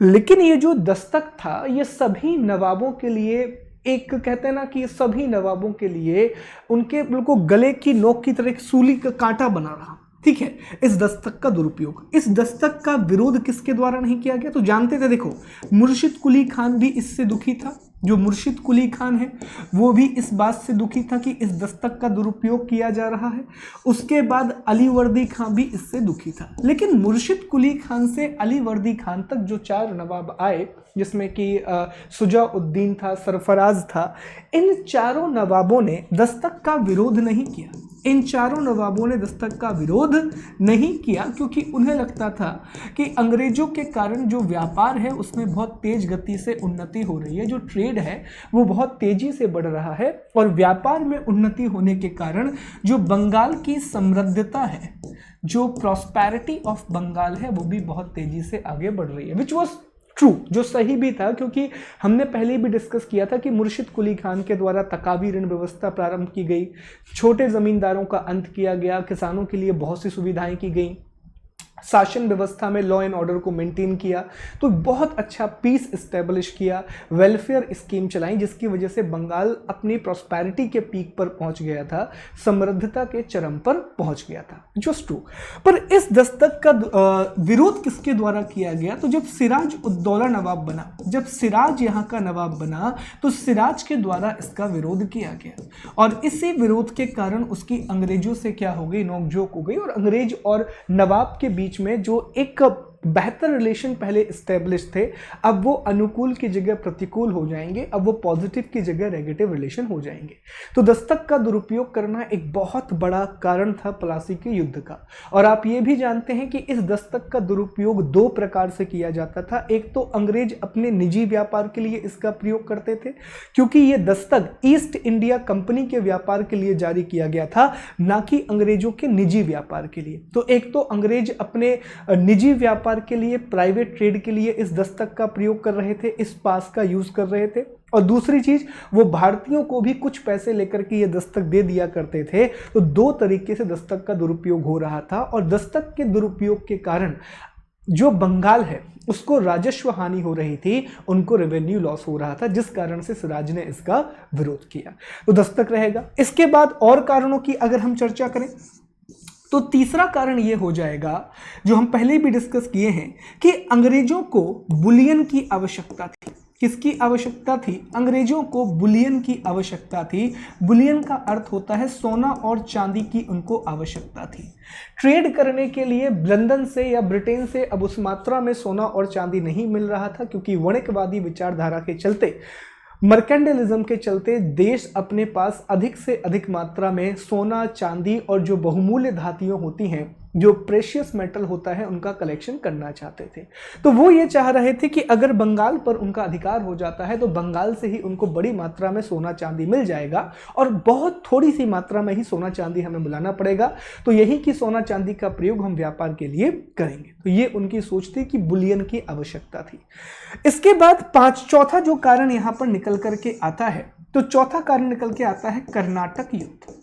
लेकिन ये जो दस्तक था ये सभी नवाबों के लिए, एक कहते हैं ना कि सभी नवाबों के लिए उनके बिल्कुल गले की नोक की तरह एक सूली का कांटा बना रहा। ठीक है, इस दस्तक का दुरुपयोग, इस दस्तक का विरोध किसके द्वारा नहीं किया गया? तो जानते थे, देखो मुर्शिद कुली खान भी इससे दुखी था, जो मुर्शिद कुली खान है वो भी इस बात से दुखी था कि इस दस्तक का दुरुपयोग किया जा रहा है। उसके बाद अली वर्दी खान भी इससे दुखी था। लेकिन मुर्शिद कुली खान से अली वर्दी खान तक जो 4 नवाब आए, जिसमें कि सुजाउद्दीन था, सरफराज था, इन चारों नवाबों ने दस्तक का विरोध नहीं किया। इन चारों नवाबों ने दस्तक का विरोध नहीं किया क्योंकि उन्हें लगता था कि अंग्रेजों के कारण जो व्यापार है उसमें बहुत तेज गति से उन्नति हो रही है, जो ट्रेड है वो बहुत तेजी से बढ़ रहा है, और व्यापार में उन्नति होने के कारण जो बंगाल की समृद्धता है, जो प्रॉस्पेरिटी ऑफ बंगाल है, वो भी बहुत तेजी से आगे बढ़ रही है। विच वॉज ट्रू, जो सही भी था, क्योंकि हमने पहले भी डिस्कस किया था कि मुर्शिद कुली खान के द्वारा तकावी ऋण व्यवस्था प्रारंभ की गई, छोटे जमींदारों का अंत किया गया, किसानों के लिए बहुत सी सुविधाएं की गई, शासन व्यवस्था में लॉ एंड ऑर्डर को मेंटेन किया, तो बहुत अच्छा पीस इस्टेब्लिश किया, वेलफेयर स्कीम चलाई, जिसकी वजह से बंगाल अपनी प्रॉस्पेरिटी के पीक पर पहुंच गया था, समृद्धता के चरम पर पहुंच गया था, जो ट्रू। पर इस दस्तक का विरोध किसके द्वारा किया गया? तो जब सिराज उद्दौला नवाब बना, जब सिराज यहाँ का नवाब बना, तो सिराज के द्वारा इसका विरोध किया गया, और इसी विरोध के कारण उसकी अंग्रेजों से क्या हो गई? नोकझोंक हो गई, और अंग्रेज और नवाब के बीच में जो एक बेहतर रिलेशन पहले एस्टेब्लिश थे, अब वो अनुकूल की जगह प्रतिकूल हो जाएंगे, अब वो पॉजिटिव की जगह नेगेटिव रिलेशन हो जाएंगे। तो दस्तक का दुरुपयोग करना एक बहुत बड़ा कारण था प्लासी के युद्ध का। और आप ये भी जानते हैं कि इस दस्तक का दुरुपयोग 2 प्रकार से किया जाता था। एक तो अंग्रेज अपने निजी व्यापार के लिए इसका प्रयोग करते थे, क्योंकि ये दस्तक ईस्ट इंडिया कंपनी के व्यापार के लिए जारी किया गया था, ना कि अंग्रेजों के निजी व्यापार के लिए। तो एक तो अंग्रेज अपने निजी व्यापार के लिए, प्राइवेट ट्रेड के लिए इस दस्तक का प्रयोग कर रहे थे, इस पास का यूज कर रहे थे, और दूसरी चीज वो भारतीयों को भी कुछ पैसे लेकर के ये दस्तक दे दिया करते थे। तो 2 तरीके से दस्तक का दुरुपयोग हो रहा था, और दस्तक के दुरुपयोग के कारण जो बंगाल है उसको राजस्व हानि हो रही थी, उनको रेवेन्यू लॉस हो रहा था, जिस कारण से सिराज ने इसका विरोध किया। तो दस्तक रहेगा। इसके बाद और कारणों की अगर हम चर्चा करें तो तीसरा कारण ये हो जाएगा, जो हम पहले भी डिस्कस किए हैं, कि अंग्रेजों को बुलियन की आवश्यकता थी। किसकी आवश्यकता थी? अंग्रेजों को बुलियन की आवश्यकता थी। बुलियन का अर्थ होता है सोना और चांदी की उनको आवश्यकता थी। ट्रेड करने के लिए लंदन से या ब्रिटेन से अब उस मात्रा में सोना और चांदी नहीं मिल रहा था, क्योंकि वणिकवादी विचारधारा के चलते, मर्केंडलिज्म के चलते देश अपने पास अधिक से अधिक मात्रा में सोना, चांदी और जो बहुमूल्य धातुएं होती हैं जो प्रेशियस मेटल होता है उनका कलेक्शन करना चाहते थे। तो वो ये चाह रहे थे कि अगर बंगाल पर उनका अधिकार हो जाता है तो बंगाल से ही उनको बड़ी मात्रा में सोना चांदी मिल जाएगा और बहुत थोड़ी सी मात्रा में ही सोना चांदी हमें बुलाना पड़ेगा, तो यही कि सोना चांदी का प्रयोग हम व्यापार के लिए करेंगे। तो ये उनकी सोच थी कि बुलियन की आवश्यकता थी। इसके बाद चौथा जो कारण यहां पर निकल करके आता है, तो चौथा कारण निकल के आता है कर्नाटक युद्ध।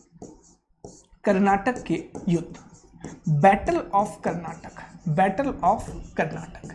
कर्नाटक के युद्ध, battle of Karnataka, battle of Karnataka.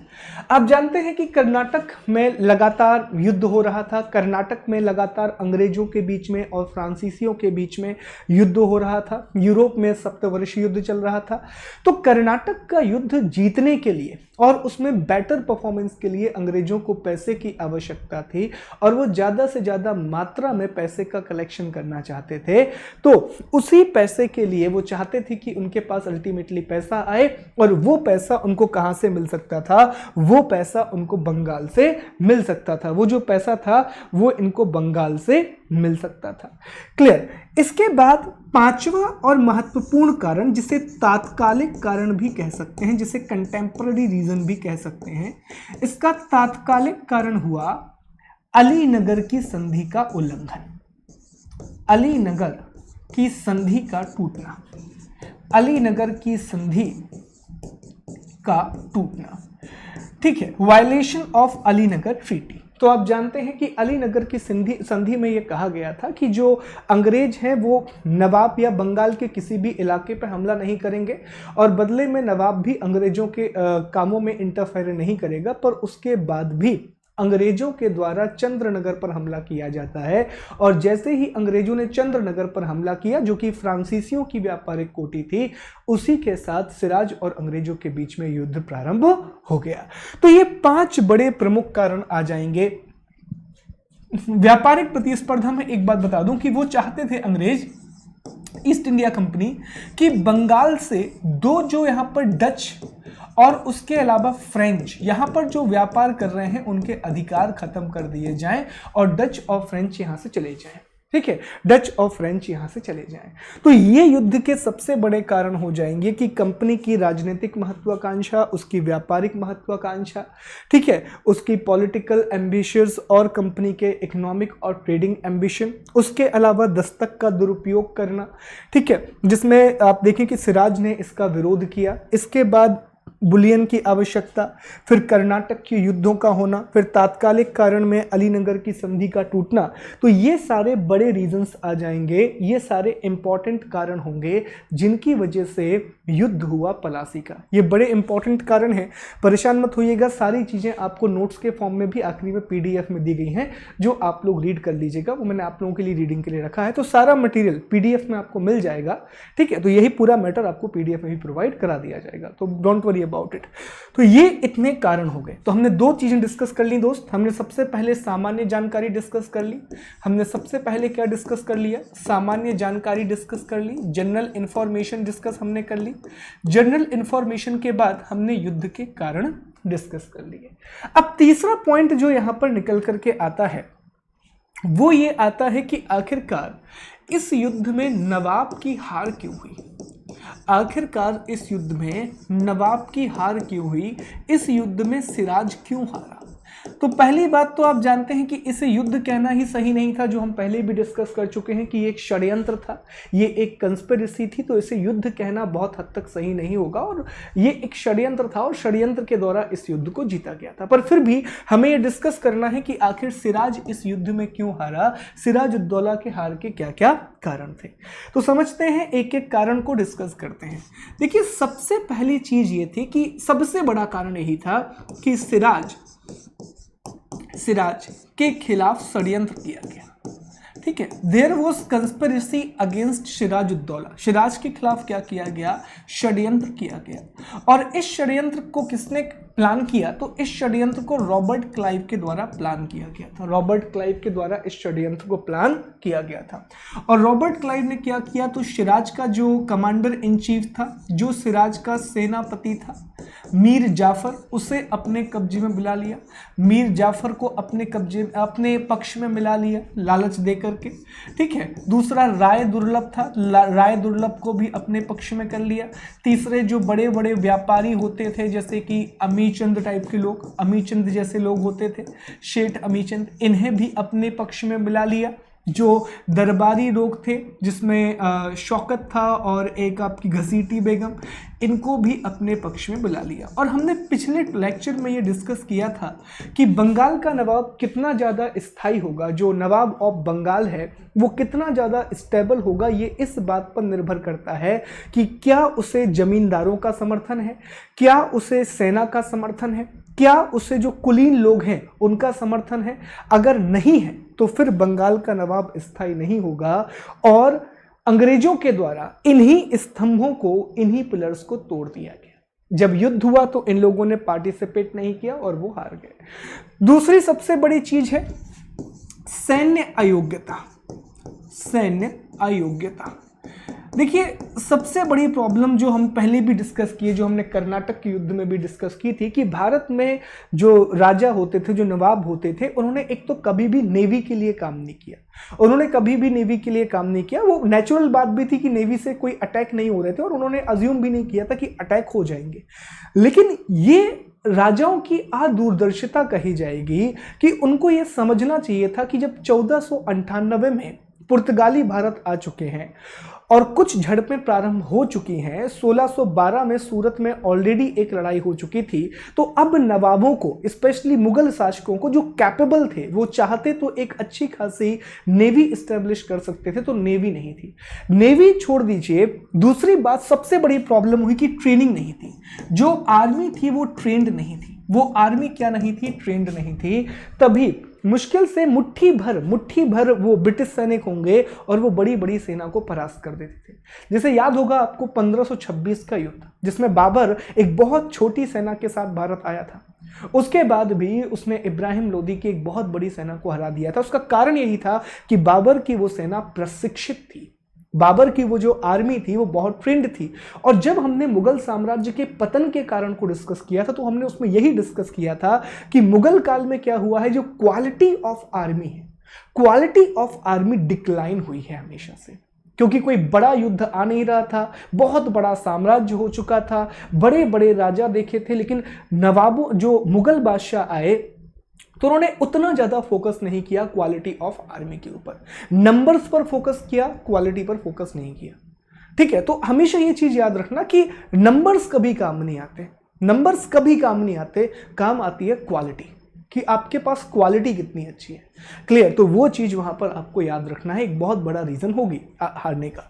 आप जानते हैं कि कर्नाटक में लगातार युद्ध हो रहा था, कर्नाटक में लगातार अंग्रेजों के बीच में और फ्रांसीसियों के बीच में युद्ध हो रहा था, यूरोप में सप्तवर्षीय युद्ध चल रहा था। तो कर्नाटक का युद्ध जीतने के लिए और उसमें बेटर परफॉर्मेंस के लिए अंग्रेजों को पैसे की आवश्यकता थी और वो ज़्यादा से ज़्यादा मात्रा में पैसे का कलेक्शन करना चाहते थे। तो उसी पैसे के लिए वो चाहते थे कि उनके पास अल्टीमेटली पैसा आए, और वो पैसा उनको कहाँ से मिल सकता था? वो पैसा उनको बंगाल से मिल सकता था। वो जो पैसा था वो इनको बंगाल से मिल सकता था। क्लियर। इसके बाद पांचवा और महत्वपूर्ण कारण, जिसे तात्कालिक कारण भी कह सकते हैं, जिसे कंटेम्पररी रीजन भी कह सकते हैं, इसका तात्कालिक कारण हुआ अलीनगर की संधि का उल्लंघन, अलीनगर की संधि का टूटना, अलीनगर की संधि का टूटना। ठीक है, वायलेशन ऑफ अलीनगर ट्रीटी। तो आप जानते हैं कि अलीनगर की संधि में यह कहा गया था कि जो अंग्रेज हैं वो नवाब या बंगाल के किसी भी इलाके पर हमला नहीं करेंगे और बदले में नवाब भी अंग्रेजों के कामों में इंटरफेयर नहीं करेगा, पर उसके बाद भी अंग्रेजों के द्वारा चंद्रनगर पर हमला किया जाता है। और जैसे ही अंग्रेजों ने चंद्रनगर पर हमला किया, जो कि फ्रांसीसियों की व्यापारिक कोठी थी, उसी के साथ सिराज और अंग्रेजों के बीच में युद्ध प्रारंभ हो गया। तो ये 5 बड़े प्रमुख कारण आ जाएंगे। व्यापारिक प्रतिस्पर्धा में एक बात बता दूं कि वो चाहते थे अंग्रेज, ईस्ट इंडिया कंपनी, कि बंगाल से दो जो यहां पर डच और उसके अलावा फ्रेंच यहां पर जो व्यापार कर रहे हैं उनके अधिकार खत्म कर दिए जाएं और डच और फ्रेंच यहां से चले जाएं। ठीक है, डच और फ्रेंच यहां से चले जाएं। तो ये युद्ध के सबसे बड़े कारण हो जाएंगे कि कंपनी की राजनीतिक महत्वाकांक्षा, उसकी व्यापारिक महत्वाकांक्षा, ठीक है, उसकी पॉलिटिकल एम्बिशंस और कंपनी के इकोनॉमिक और ट्रेडिंग एम्बिशन, उसके अलावा दस्तक का दुरुपयोग करना। ठीक है, जिसमें आप देखें कि सिराज ने इसका विरोध किया। इसके बाद बुलियन की आवश्यकता, फिर कर्नाटक के युद्धों का होना, फिर तात्कालिक कारण में अलीनगर की संधि का टूटना। तो ये सारे बड़े रीजंस आ जाएंगे, ये सारे इंपॉर्टेंट कारण होंगे जिनकी वजह से युद्ध हुआ पलासी का। ये बड़े इंपॉर्टेंट कारण हैं, परेशान मत होइएगा। सारी चीज़ें आपको नोट्स के फॉर्म में भी आखिरी में PDF में दी गई हैं, जो आप लोग रीड कर लीजिएगा। वो मैंने आप लोगों के लिए रीडिंग के लिए रखा है, तो सारा मटेरियल PDF में आपको मिल जाएगा। ठीक है, तो यही पूरा मैटर आपको PDF में भी प्रोवाइड करा दिया जाएगा, तो डोंट वरी अबाउट इट। तो ये इतने कारण हो गए। तो हमने 2 चीजें डिस्कस कर ली दोस्त। हमने सबसे पहले सामान्य जानकारी डिस्कस कर ली। हमने सबसे पहले क्या डिस्कस कर लिया? सामान्य जानकारी डिस्कस कर ली। जनरल इंफॉर्मेशन डिस्कस हमने कर ली। जनरल इंफॉर्मेशन के बाद हमने युद्ध के कारण डिस्कस कर लिए। अब तीसरा पॉइंट जो यहां पर निकल करके आता है वो ये आता है कि आखिरकार इस युद्ध में नवाब की हार क्यों हुई? आखिरकार इस युद्ध में नवाब की हार क्यों हुई? इस युद्ध में सिराज क्यों हारा? तो पहली बात तो आप जानते हैं कि इसे युद्ध कहना ही सही नहीं था, जो हम पहले भी डिस्कस कर चुके हैं कि ये एक षड्यंत्र था, ये एक कंस्पिरेसी थी। तो इसे युद्ध कहना बहुत हद तक सही नहीं होगा, और ये एक षड्यंत्र था और षड्यंत्र के द्वारा इस युद्ध को जीता गया था। पर फिर भी हमें ये डिस्कस करना है कि आखिर सिराज इस युद्ध में क्यों हारा, सिराजुद्दौला के हार के क्या क्या कारण थे। तो समझते हैं, एक एक कारण को डिस्कस करते हैं। देखिए, सबसे पहली चीज ये थी कि सबसे बड़ा कारण यही था कि सिराज के खिलाफ षड्यंत्र किया गया। ठीक है, there was conspiracy against Sirajuddaula. Siraj के खिलाफ क्या किया गया? षड्यंत्र किया गया। और इस षड्यंत्र को किसने प्लान किया, तो इस षड्यंत्र को रॉबर्ट क्लाइव के द्वारा प्लान किया गया था। रॉबर्ट क्लाइव के द्वारा इस षड्यंत्र को प्लान किया गया था। और रॉबर्ट क्लाइव ने क्या किया, तो सिराज का जो कमांडर इन चीफ था, जो सिराज का सेनापति था मीर जाफर, उसे अपने कब्जे में मिला लिया। मीर जाफर को अपने पक्ष में मिला लिया लालच दे करके, ठीक है। दूसरा राय दुर्लभ था, राय दुर्लभ को भी अपने पक्ष में कर लिया। तीसरे जो बड़े बड़े व्यापारी होते थे, जैसे कि अमीचंद टाइप के लोग, अमीचंद जैसे लोग होते थे, शेठ अमीचंद, इन्हें भी अपने पक्ष में मिला लिया। जो दरबारी लोग थे, जिसमें शौकत था और एक आपकी घसीटी बेगम, इनको भी अपने पक्ष में बुला लिया। और हमने पिछले लेक्चर में ये डिस्कस किया था कि बंगाल का नवाब कितना ज़्यादा स्थायी होगा, जो नवाब ऑफ बंगाल है वो कितना ज़्यादा स्टेबल होगा, ये इस बात पर निर्भर करता है कि क्या उसे जमींदारों का समर्थन है, क्या उसे सेना का समर्थन है, क्या उसे जो कुलीन लोग हैं उनका समर्थन है। अगर नहीं है तो फिर बंगाल का नवाब स्थायी नहीं होगा। और अंग्रेजों के द्वारा इन्हीं स्तंभों को, इन्हीं पिलर्स को तोड़ दिया गया। जब युद्ध हुआ तो इन लोगों ने पार्टिसिपेट नहीं किया और वो हार गए। दूसरी सबसे बड़ी चीज है सैन्य अयोग्यता। सैन्य अयोग्यता, देखिए सबसे बड़ी प्रॉब्लम जो हम पहले भी डिस्कस किए, जो हमने कर्नाटक के युद्ध में भी डिस्कस की थी, कि भारत में जो राजा होते थे, जो नवाब होते थे, उन्होंने एक तो कभी भी नेवी के लिए काम नहीं किया। उन्होंने कभी भी नेवी के लिए काम नहीं किया। वो नेचुरल बात भी थी कि नेवी से कोई अटैक नहीं हो रहे थे और उन्होंने अज्यूम भी नहीं किया था कि अटैक हो जाएंगे। लेकिन ये राजाओं की अदूरदर्शिता कही जाएगी कि उनको ये समझना चाहिए था कि जब 1498 में पुर्तगाली भारत आ चुके हैं और कुछ झड़पें प्रारंभ हो चुकी हैं, 1612 में सूरत में ऑलरेडी एक लड़ाई हो चुकी थी, तो अब नवाबों को, स्पेशली मुगल शासकों को जो कैपेबल थे, वो चाहते तो एक अच्छी खासी नेवी इस्टेब्लिश कर सकते थे, तो नेवी नहीं थी। नेवी छोड़ दीजिए, दूसरी बात सबसे बड़ी प्रॉब्लम हुई कि ट्रेनिंग नहीं थी। जो आर्मी थी वो ट्रेंड नहीं थी। वो आर्मी क्या नहीं थी, ट्रेंड नहीं थी। तभी मुश्किल से मुट्ठी भर वो ब्रिटिश सैनिक होंगे और वो बड़ी बड़ी सेना को परास्त कर देते थे। जैसे याद होगा आपको 1526 का युद्ध, जिसमें बाबर एक बहुत छोटी सेना के साथ भारत आया था। उसके बाद भी उसने इब्राहिम लोदी की एक बहुत बड़ी सेना को हरा दिया था। उसका कारण यही था कि बाबर की वो सेना प्रशिक्षित थी, बाबर की वो जो आर्मी थी वो बहुत ट्रेंड थी। और जब हमने मुगल साम्राज्य के पतन के कारण को डिस्कस किया था, तो हमने उसमें यही डिस्कस किया था कि मुगल काल में क्या हुआ है, जो क्वालिटी ऑफ आर्मी है, क्वालिटी ऑफ आर्मी डिक्लाइन हुई है हमेशा से, क्योंकि कोई बड़ा युद्ध आ नहीं रहा था, बहुत बड़ा साम्राज्य हो चुका था, बड़े बड़े राजा देखे थे, लेकिन नवाबों, जो मुगल बादशाह आए, तो उन्होंने उतना ज्यादा फोकस नहीं किया क्वालिटी ऑफ आर्मी के ऊपर। नंबर्स पर फोकस किया, क्वालिटी पर फोकस नहीं किया। ठीक है, तो हमेशा ये चीज याद रखना कि नंबर्स कभी काम नहीं आते, नंबर्स कभी काम नहीं आते, काम आती है क्वालिटी, कि आपके पास क्वालिटी कितनी अच्छी है। क्लियर? तो वो चीज वहां पर आपको याद रखना है, एक बहुत बड़ा रीजन होगी हारने का।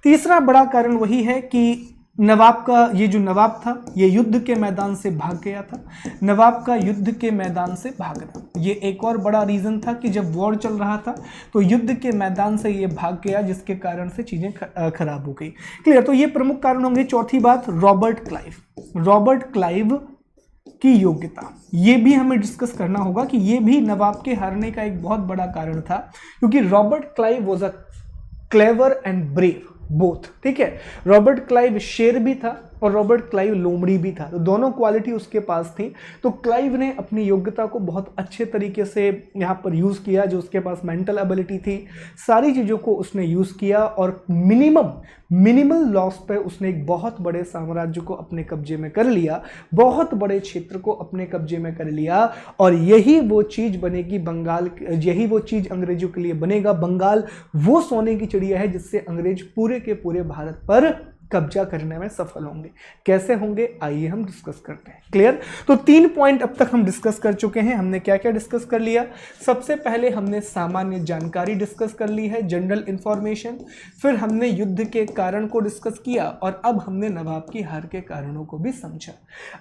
तीसरा बड़ा कारण वही है कि नवाब का, ये जो नवाब था ये युद्ध के मैदान से भाग गया था। नवाब का युद्ध के मैदान से भागना, ये एक और बड़ा रीजन था कि जब वॉर चल रहा था तो युद्ध के मैदान से ये भाग गया, जिसके कारण से चीजें खराब हो गई। क्लियर? तो ये प्रमुख कारण होंगे। चौथी बात, रॉबर्ट क्लाइव। रॉबर्ट क्लाइव की योग्यता, ये भी हमें डिस्कस करना होगा कि ये भी नवाब के हारने का एक बहुत बड़ा कारण था, क्योंकि Robert Clive was a clever and brave both. ठीक है, रॉबर्ट क्लाइव शेर भी था और रॉबर्ट क्लाइव लोमड़ी भी था, तो दोनों क्वालिटी उसके पास थी। तो क्लाइव ने अपनी योग्यता को बहुत अच्छे तरीके से यहाँ पर यूज़ किया, जो उसके पास मेंटल एबिलिटी थी, सारी चीज़ों को उसने यूज़ किया और मिनिमल लॉस पे उसने एक बहुत बड़े साम्राज्य को अपने कब्जे में कर लिया, बहुत बड़े क्षेत्र को अपने कब्जे में कर लिया। और यही वो चीज़ बनेगी बंगाल, यही वो चीज़ अंग्रेजों के लिए बनेगा। बंगाल वो सोने की चिड़िया है जिससे अंग्रेज पूरे के पूरे भारत पर कब्जा करने में सफल होंगे। कैसे होंगे, आइए हम डिस्कस करते हैं। क्लियर? तो 3 पॉइंट अब तक हम डिस्कस कर चुके हैं। हमने क्या क्या डिस्कस कर लिया? सबसे पहले हमने सामान्य जानकारी डिस्कस कर ली है, जनरल इंफॉर्मेशन। फिर हमने युद्ध के कारण को डिस्कस किया और अब हमने नवाब की हार के कारणों को भी समझा।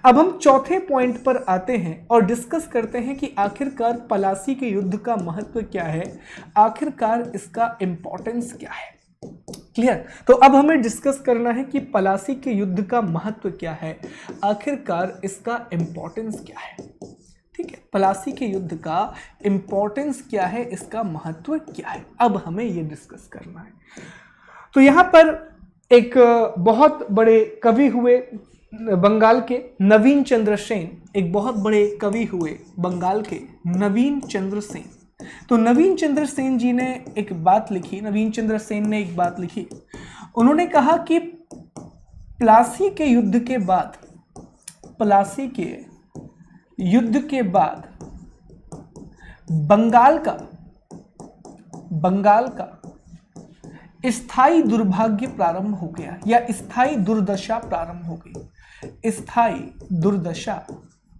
अब हम चौथे पॉइंट पर आते हैं और डिस्कस करते हैं कि आखिरकार पलासी के युद्ध का महत्व क्या है, आखिरकार इसका इंपॉर्टेंस क्या है। क्लियर। तो अब हमें डिस्कस करना है कि प्लासी के युद्ध का महत्व क्या है, आखिरकार इसका इंपॉर्टेंस क्या है। ठीक है, प्लासी के युद्ध का इंपॉर्टेंस क्या है, इसका महत्व क्या है, अब हमें ये डिस्कस करना है। तो यहां पर एक बहुत बड़े कवि हुए बंगाल के, नवीन चंद्र सेन, एक बहुत बड़े कवि हुए बंगाल के नवीन चंद्र सेन। तो नवीन चंद्र सेन जी ने एक बात लिखी, नवीन चंद्र सेन ने एक बात लिखी। उन्होंने कहा कि प्लासी के युद्ध के बाद, प्लासी के युद्ध के बाद बंगाल का स्थायी दुर्भाग्य प्रारंभ हो गया, या स्थायी दुर्दशा प्रारंभ हो गई, स्थायी दुर्दशा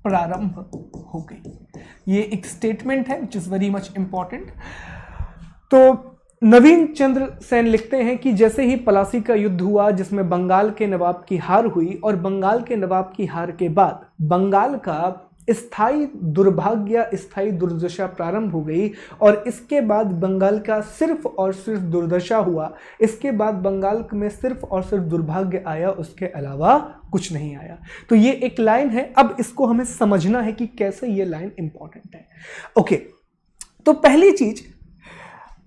प्रारंभ हो गई। ये एक स्टेटमेंट है which is very much important. तो नवीन चंद्र सेन लिखते हैं कि जैसे ही प्लासी का युद्ध हुआ जिसमें बंगाल के नवाब की हार हुई, और बंगाल के नवाब की हार के बाद बंगाल का स्थायी दुर्भाग्य, स्थायी दुर्दशा प्रारंभ हो गई, और इसके बाद बंगाल का सिर्फ और सिर्फ दुर्दशा हुआ। इसके बाद बंगाल में सिर्फ और सिर्फ दुर्भाग्य आया, उसके अलावा कुछ नहीं आया। तो ये एक लाइन है, अब इसको हमें समझना है कि कैसे ये लाइन इंपॉर्टेंट है। ओके, तो पहली चीज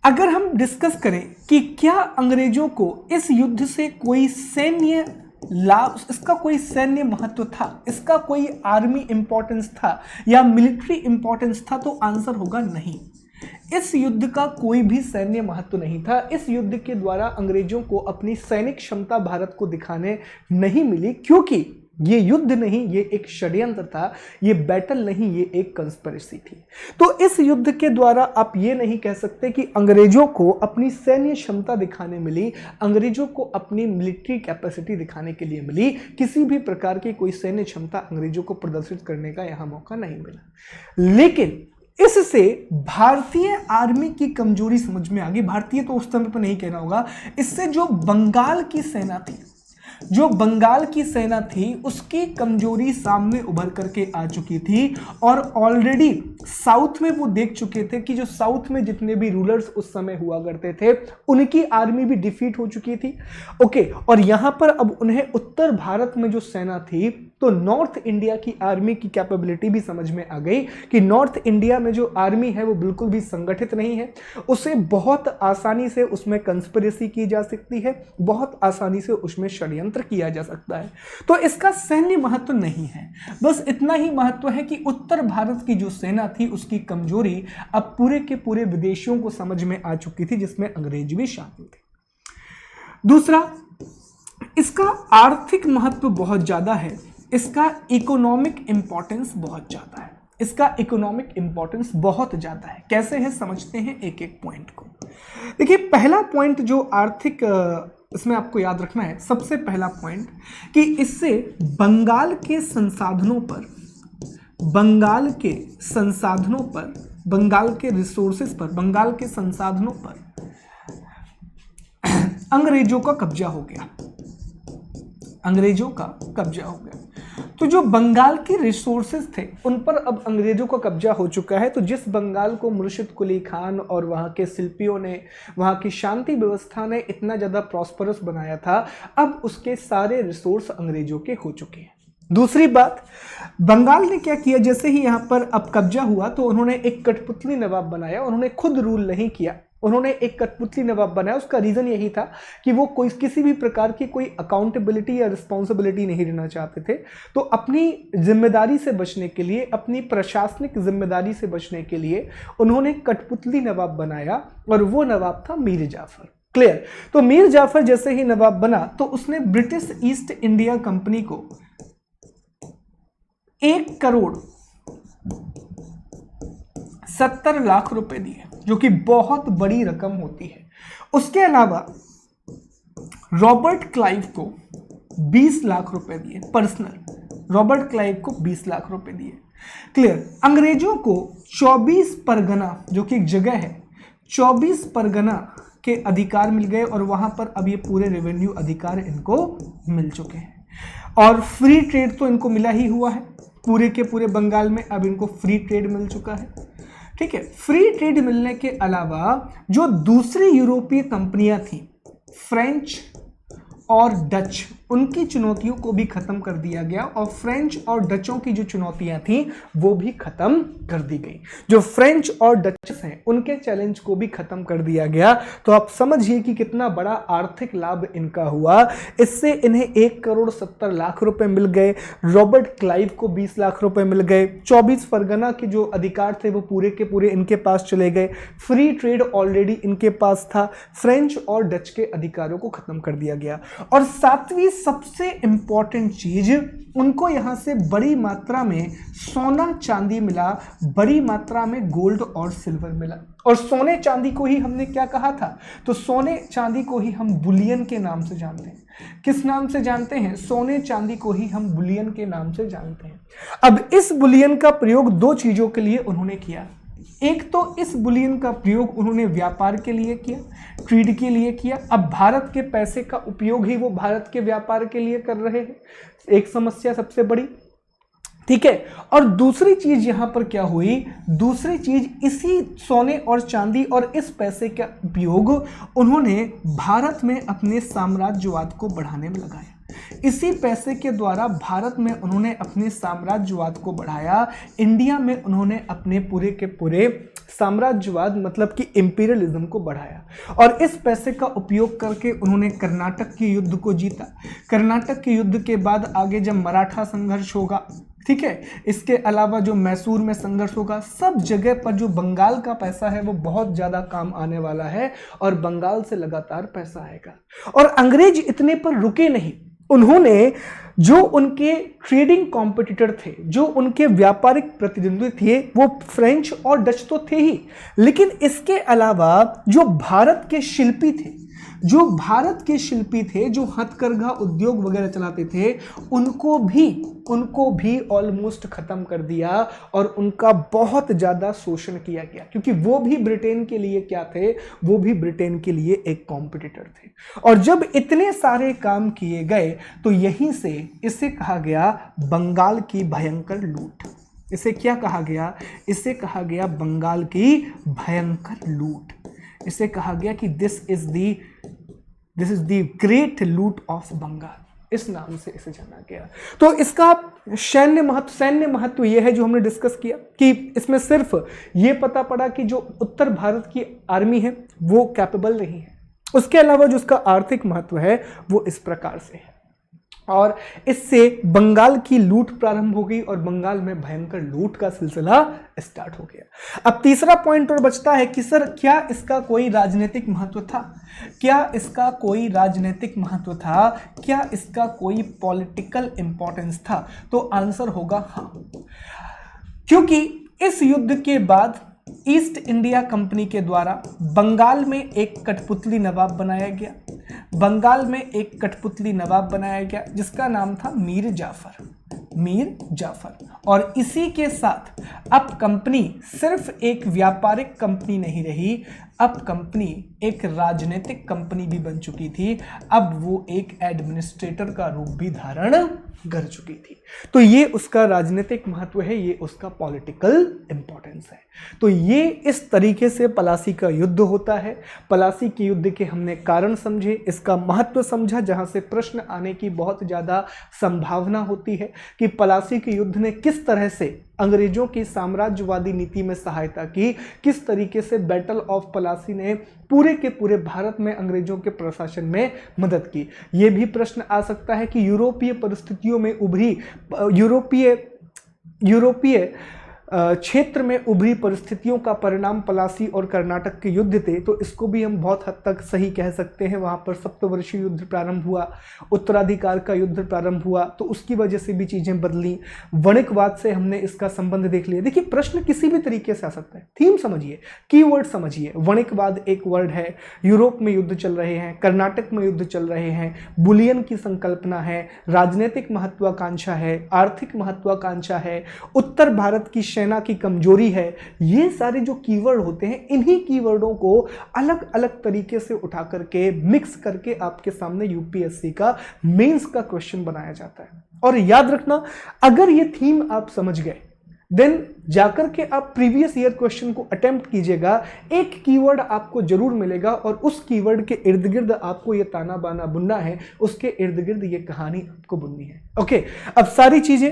अगर हम डिस्कस करें कि क्या अंग्रेजों को इस युद्ध से कोई सैन्य लाभ, इसका कोई सैन्य महत्व था, इसका कोई आर्मी इंपॉर्टेंस था या मिलिट्री इंपॉर्टेंस था, तो आंसर होगा नहीं। इस युद्ध का कोई भी सैन्य महत्व नहीं था। इस युद्ध के द्वारा अंग्रेजों को अपनी सैनिक क्षमता भारत को दिखाने नहीं मिली, क्योंकि ये युद्ध नहीं, ये एक षड्यंत्र था, ये बैटल नहीं, ये एक कंस्पिरेसी थी। तो इस युद्ध के द्वारा आप ये नहीं कह सकते कि अंग्रेजों को अपनी सैन्य क्षमता दिखाने मिली, अंग्रेजों को अपनी मिलिट्री कैपेसिटी दिखाने के लिए मिली। किसी भी प्रकार की कोई सैन्य क्षमता अंग्रेजों को प्रदर्शित करने का यहाँ मौका नहीं मिला। लेकिन इससे भारतीय आर्मी की कमजोरी समझ में आ गई। भारतीय तो उस समय पर नहीं कहना होगा, इससे जो बंगाल की सेना थी, जो बंगाल की सेना थी, उसकी कमजोरी सामने उभर करके आ चुकी थी। और ऑलरेडी साउथ में वो देख चुके थे कि जो साउथ में जितने भी रूलर्स उस समय हुआ करते थे, उनकी आर्मी भी डिफीट हो चुकी थी। ओके, और यहां पर अब उन्हें उत्तर भारत में जो सेना थी, तो नॉर्थ इंडिया की आर्मी की कैपेबिलिटी भी समझ में आ गई कि नॉर्थ इंडिया में जो आर्मी है वो बिल्कुल भी संगठित नहीं है, उसे बहुत आसानी से उसमें कंस्पिरेसी की जा सकती है, बहुत आसानी से उसमें षड्यंत्र किया जा सकता है। तो इसका सैन्य महत्व नहीं है, बस इतना ही महत्व है कि उत्तर भारत की जो सेना थी उसकी कमजोरी अब पूरे के पूरे विदेशियों को समझ में आ चुकी थी, जिसमें अंग्रेज भी शामिल थे। दूसरा, इसका आर्थिक महत्व बहुत ज्यादा है, इसका इकोनॉमिक इंपॉर्टेंस बहुत ज्यादा है, इसका इकोनॉमिक इंपॉर्टेंस बहुत ज्यादा है। कैसे है समझते हैं एक एक पॉइंट को। देखिए, पहला पॉइंट जो आर्थिक, इसमें आपको याद रखना है, सबसे पहला पॉइंट कि इससे बंगाल के संसाधनों पर, बंगाल के संसाधनों पर, बंगाल के रिसोर्सेज पर, बंगाल के संसाधनों पर अंग्रेजों का कब्जा हो गया, अंग्रेजों का कब्जा हो गया। तो जो बंगाल के रिसोर्सेज थे उन पर अब अंग्रेजों का कब्जा हो चुका है। तो जिस बंगाल को मुर्शिद कुली खान और वहाँ के शिल्पियों ने, वहाँ की शांति व्यवस्था ने इतना ज़्यादा प्रॉस्परस बनाया था, अब उसके सारे रिसोर्स अंग्रेजों के हो चुके हैं। दूसरी बात, बंगाल ने क्या किया, जैसे ही यहाँ पर अब कब्जा हुआ तो उन्होंने एक कठपुतली नवाब बनाया। उन्होंने खुद रूल नहीं किया, उन्होंने एक कठपुतली नवाब बनाया। उसका रीजन यही था कि वो कोई किसी भी प्रकार की कोई अकाउंटेबिलिटी या रिस्पॉन्सिबिलिटी नहीं लेना चाहते थे। तो अपनी जिम्मेदारी से बचने के लिए, अपनी प्रशासनिक जिम्मेदारी से बचने के लिए उन्होंने कठपुतली नवाब बनाया, और वो नवाब था मीर जाफर। क्लियर। तो मीर जाफर जैसे ही नवाब बना तो उसने ब्रिटिश ईस्ट इंडिया कंपनी को 1,70,00,000 रुपए दिए, जो कि बहुत बड़ी रकम होती है। उसके अलावा रॉबर्ट क्लाइव को 20 लाख रुपए दिए, पर्सनल रॉबर्ट क्लाइव को 20 लाख रुपए दिए। क्लियर। अंग्रेजों को 24 परगना, जो कि एक जगह है, 24 परगना के अधिकार मिल गए, और वहां पर अब ये पूरे रेवेन्यू अधिकार इनको मिल चुके हैं। और फ्री ट्रेड तो इनको मिला ही हुआ है, पूरे के पूरे बंगाल में अब इनको फ्री ट्रेड मिल चुका है। ठीक है। फ्री ट्रेड मिलने के अलावा जो दूसरी यूरोपीय कंपनियां थी, फ्रेंच और डच, उनकी चुनौतियों को भी खत्म कर दिया गया और फ्रेंच और डचों की जो चुनौतियां थी वो भी खत्म कर दी गई। जो फ्रेंच और डचेस हैं उनके चैलेंज को भी खत्म कर दिया गया। तो आप समझिए कि कितना बड़ा आर्थिक लाभ इनका हुआ। इससे इन्हें 1,70,00,000 रुपए मिल गए, रॉबर्ट क्लाइव को 20 लाख रुपए मिल गए, 24 परगना के जो अधिकार थे वो पूरे के पूरे इनके पास चले गए, फ्री ट्रेड ऑलरेडी इनके पास था, फ्रेंच और डच के अधिकारों को खत्म कर दिया गया। और सातवीं सबसे इंपॉर्टेंट चीज, उनको यहां से बड़ी मात्रा में सोना चांदी मिला, बड़ी मात्रा में गोल्ड और सिल्वर मिला। और सोने चांदी को ही हमने क्या कहा था? तो सोने चांदी को ही हम बुलियन के नाम से जानते हैं। किस नाम से जानते हैं? सोने चांदी को ही हम बुलियन के नाम से जानते हैं। अब इस बुलियन का प्रयोग दो चीजों के लिए उन्होंने किया। एक तो इस बुलियन का प्रयोग उन्होंने व्यापार के लिए किया, ट्रेड के लिए किया। अब भारत के पैसे का उपयोग ही वो भारत के व्यापार के लिए कर रहे हैं, एक समस्या सबसे बड़ी, ठीक है। और दूसरी चीज यहां पर क्या हुई? दूसरी चीज, इसी सोने और चांदी और इस पैसे का उपयोग उन्होंने भारत में अपने साम्राज्यवाद को बढ़ाने में लगाया। इसी पैसे के द्वारा भारत में उन्होंने अपने साम्राज्यवाद को बढ़ाया, इंडिया में उन्होंने अपने पूरे के पूरे साम्राज्यवाद मतलब कि इंपीरियलिज्म को बढ़ाया। और इस पैसे का उपयोग करके उन्होंने कर्नाटक के युद्ध को जीता। कर्नाटक के युद्ध के बाद आगे जब मराठा संघर्ष होगा, ठीक है, इसके अलावा जो मैसूर में संघर्ष होगा, सब जगह पर जो बंगाल का पैसा है वो बहुत ज्यादा काम आने वाला है और बंगाल से लगातार पैसा आएगा। और अंग्रेज इतने पर रुके नहीं, उन्होंने जो उनके ट्रेडिंग कॉम्पिटिटर थे, जो उनके व्यापारिक प्रतिद्वंदी थे, वो फ्रेंच और डच तो थे ही, लेकिन इसके अलावा जो भारत के शिल्पी थे, जो हथकरघा उद्योग वगैरह चलाते थे, उनको भी ऑलमोस्ट खत्म कर दिया और उनका बहुत ज्यादा शोषण किया गया, क्योंकि वो भी ब्रिटेन के लिए क्या थे? वो भी ब्रिटेन के लिए एक कॉम्पिटिटर थे। और जब इतने सारे काम किए गए तो यहीं से इसे कहा गया बंगाल की भयंकर लूट। इसे क्या कहा गया? इसे कहा गया बंगाल की भयंकर लूट। इसे कहा गया कि दिस इज द ग्रेट लूट ऑफ बंगाल, इस नाम से इसे जाना गया। तो इसका सैन्य महत्व यह है जो हमने डिस्कस किया कि इसमें सिर्फ ये पता पड़ा कि जो उत्तर भारत की आर्मी है वो कैपेबल नहीं है, उसके अलावा जो उसका आर्थिक महत्व है वो इस प्रकार से है। और इससे बंगाल की लूट प्रारंभ हो गई और बंगाल में भयंकर लूट का सिलसिला स्टार्ट हो गया। अब तीसरा पॉइंट और बचता है कि सर क्या इसका कोई राजनीतिक महत्व था? क्या इसका कोई राजनीतिक महत्व था? क्या इसका कोई पॉलिटिकल इंपॉर्टेंस था? तो आंसर होगा हाँ, क्योंकि इस युद्ध के बाद ईस्ट इंडिया कंपनी के द्वारा बंगाल में एक कठपुतली नवाब बनाया गया। बंगाल में एक कठपुतली नवाब बनाया गया जिसका नाम था मीर जाफर। और इसी के साथ अब कंपनी सिर्फ एक व्यापारिक कंपनी नहीं रही, अब कंपनी एक राजनीतिक कंपनी भी बन चुकी थी। अब वो एक एडमिनिस्ट्रेटर का रूप भी धारण कर चुकी थी। तो ये उसका राजनीतिक महत्व है, ये उसका पॉलिटिकल इंपॉर्टेंस है। तो ये इस तरीके से पलासी का युद्ध होता है। पलासी के युद्ध के हमने कारण समझे, इसका महत्व समझा, जहां से प्रश्न आने की बहुत ज्यादा संभावना होती है कि पलासी के युद्ध ने किस तरह से अंग्रेजों की साम्राज्यवादी नीति में सहायता की, किस तरीके से बैटल ऑफ पलासी ने पूरे के पूरे भारत में अंग्रेजों के प्रशासन में मदद की। यह भी प्रश्न आ सकता है कि यूरोपीय परिस्थितियों में उभरी यूरोपीय क्षेत्र में उभरी परिस्थितियों का परिणाम पलासी और कर्नाटक के युद्ध थे। तो इसको भी हम बहुत हद तक सही कह सकते हैं। वहां पर सप्तवर्षीय युद्ध प्रारंभ हुआ, उत्तराधिकार का युद्ध प्रारंभ हुआ, तो उसकी वजह से भी चीजें बदली। वणिकवाद से हमने इसका संबंध देख लिया। देखिए प्रश्न किसी भी तरीके से आ सकता है, थीम समझिए, कीवर्ड समझिए। वणिकवाद एक वर्ड है, यूरोप में युद्ध चल रहे हैं, कर्नाटक में युद्ध चल रहे हैं, बुलियन की संकल्पना है, राजनीतिक महत्वाकांक्षा है, आर्थिक महत्वाकांक्षा है, उत्तर भारत की सेना की कमजोरी है। ये सारे जो कीवर्ड होते हैं, इन्हीं कीवर्डों को अलग अलग तरीके से उठा करके मिक्स करके आपके सामने यूपीएससी का मेंस का क्वेश्चन बनाया जाता है। और याद रखना, अगर ये थीम आप समझ गए, देन जाकर के आप प्रीवियस ईयर क्वेश्चन को अटेम्प्ट कीजिएगा। एक कीवर्ड आपको जरूर मिलेगा और उस कीवर्ड के इर्द गिर्द आपको ये ताना बाना बुनना है, उसके इर्द गिर्द ये कहानी आपको बुननी है। ओके, अब सारी चीजें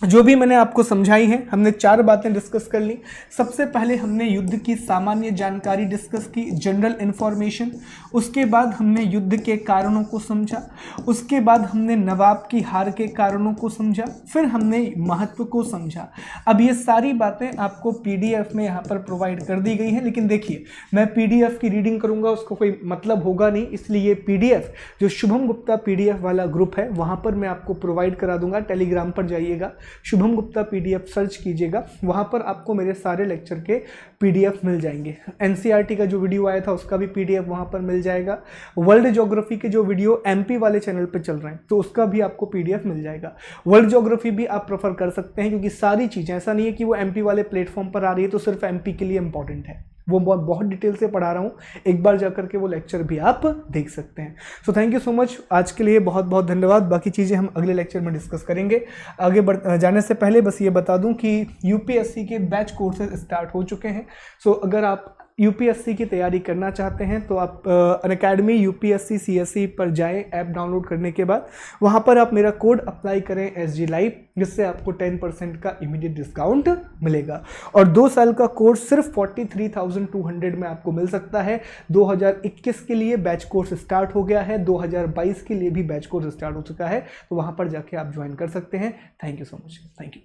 जो भी मैंने आपको समझाई है, हमने 4 बातें डिस्कस कर ली। सबसे पहले हमने युद्ध की सामान्य जानकारी डिस्कस की, जनरल इंफॉर्मेशन। उसके बाद हमने युद्ध के कारणों को समझा। उसके बाद हमने नवाब की हार के कारणों को समझा। फिर हमने महत्व को समझा। अब ये सारी बातें आपको पीडीएफ में यहाँ पर प्रोवाइड कर दी गई हैं, लेकिन देखिए मैं पीडीएफ की रीडिंग करूँगा उसको कोई मतलब होगा नहीं, इसलिए पीडीएफ जो शुभम गुप्ता पीडीएफ वाला ग्रुप है वहाँ पर मैं आपको प्रोवाइड करा दूंगा। टेलीग्राम पर जाइएगा, शुभम गुप्ता पीडीएफ सर्च कीजिएगा, वहां पर आपको मेरे सारे लेक्चर के पीडीएफ मिल जाएंगे। एनसीईआरटी का जो वीडियो आया था उसका भी पीडीएफ वहां पर मिल जाएगा। वर्ल्ड ज्योग्राफी के जो वीडियो एमपी वाले चैनल पे चल रहे हैं तो उसका भी आपको पीडीएफ मिल जाएगा। वर्ल्ड ज्योग्राफी भी आप प्रेफर कर सकते हैं, क्योंकि सारी चीजें, ऐसा नहीं है कि वो एमपी वाले प्लेटफॉर्म पर आ रही है तो सिर्फ एमपी के लिए इंपॉर्टेंट है, वो बहुत डिटेल से पढ़ा रहा हूँ। एक बार जाकर के वो लेक्चर भी आप देख सकते हैं। So thank you so much, आज के लिए बहुत बहुत धन्यवाद। बाकी चीज़ें हम अगले लेक्चर में डिस्कस करेंगे। आगे जाने से पहले बस ये बता दूं कि यूपीएससी के बैच कोर्सेज स्टार्ट हो चुके हैं। सो अगर आप यूपीएससी की तैयारी करना चाहते हैं तो आप अनअकैडमी यूपीएससी सीएसई पर जाएं। ऐप डाउनलोड करने के बाद वहां पर आप मेरा कोड अप्लाई करें SG Live, जिससे आपको 10% का इमीडिएट डिस्काउंट मिलेगा। और 2 साल का कोर्स सिर्फ 43,200 में आपको मिल सकता है। 2021 के लिए बैच कोर्स स्टार्ट हो गया है, 2022 के लिए भी बैच कोर्स स्टार्ट हो चुका है, तो वहां पर जाके आप ज्वाइन कर सकते हैं। Thank you so much, thank you.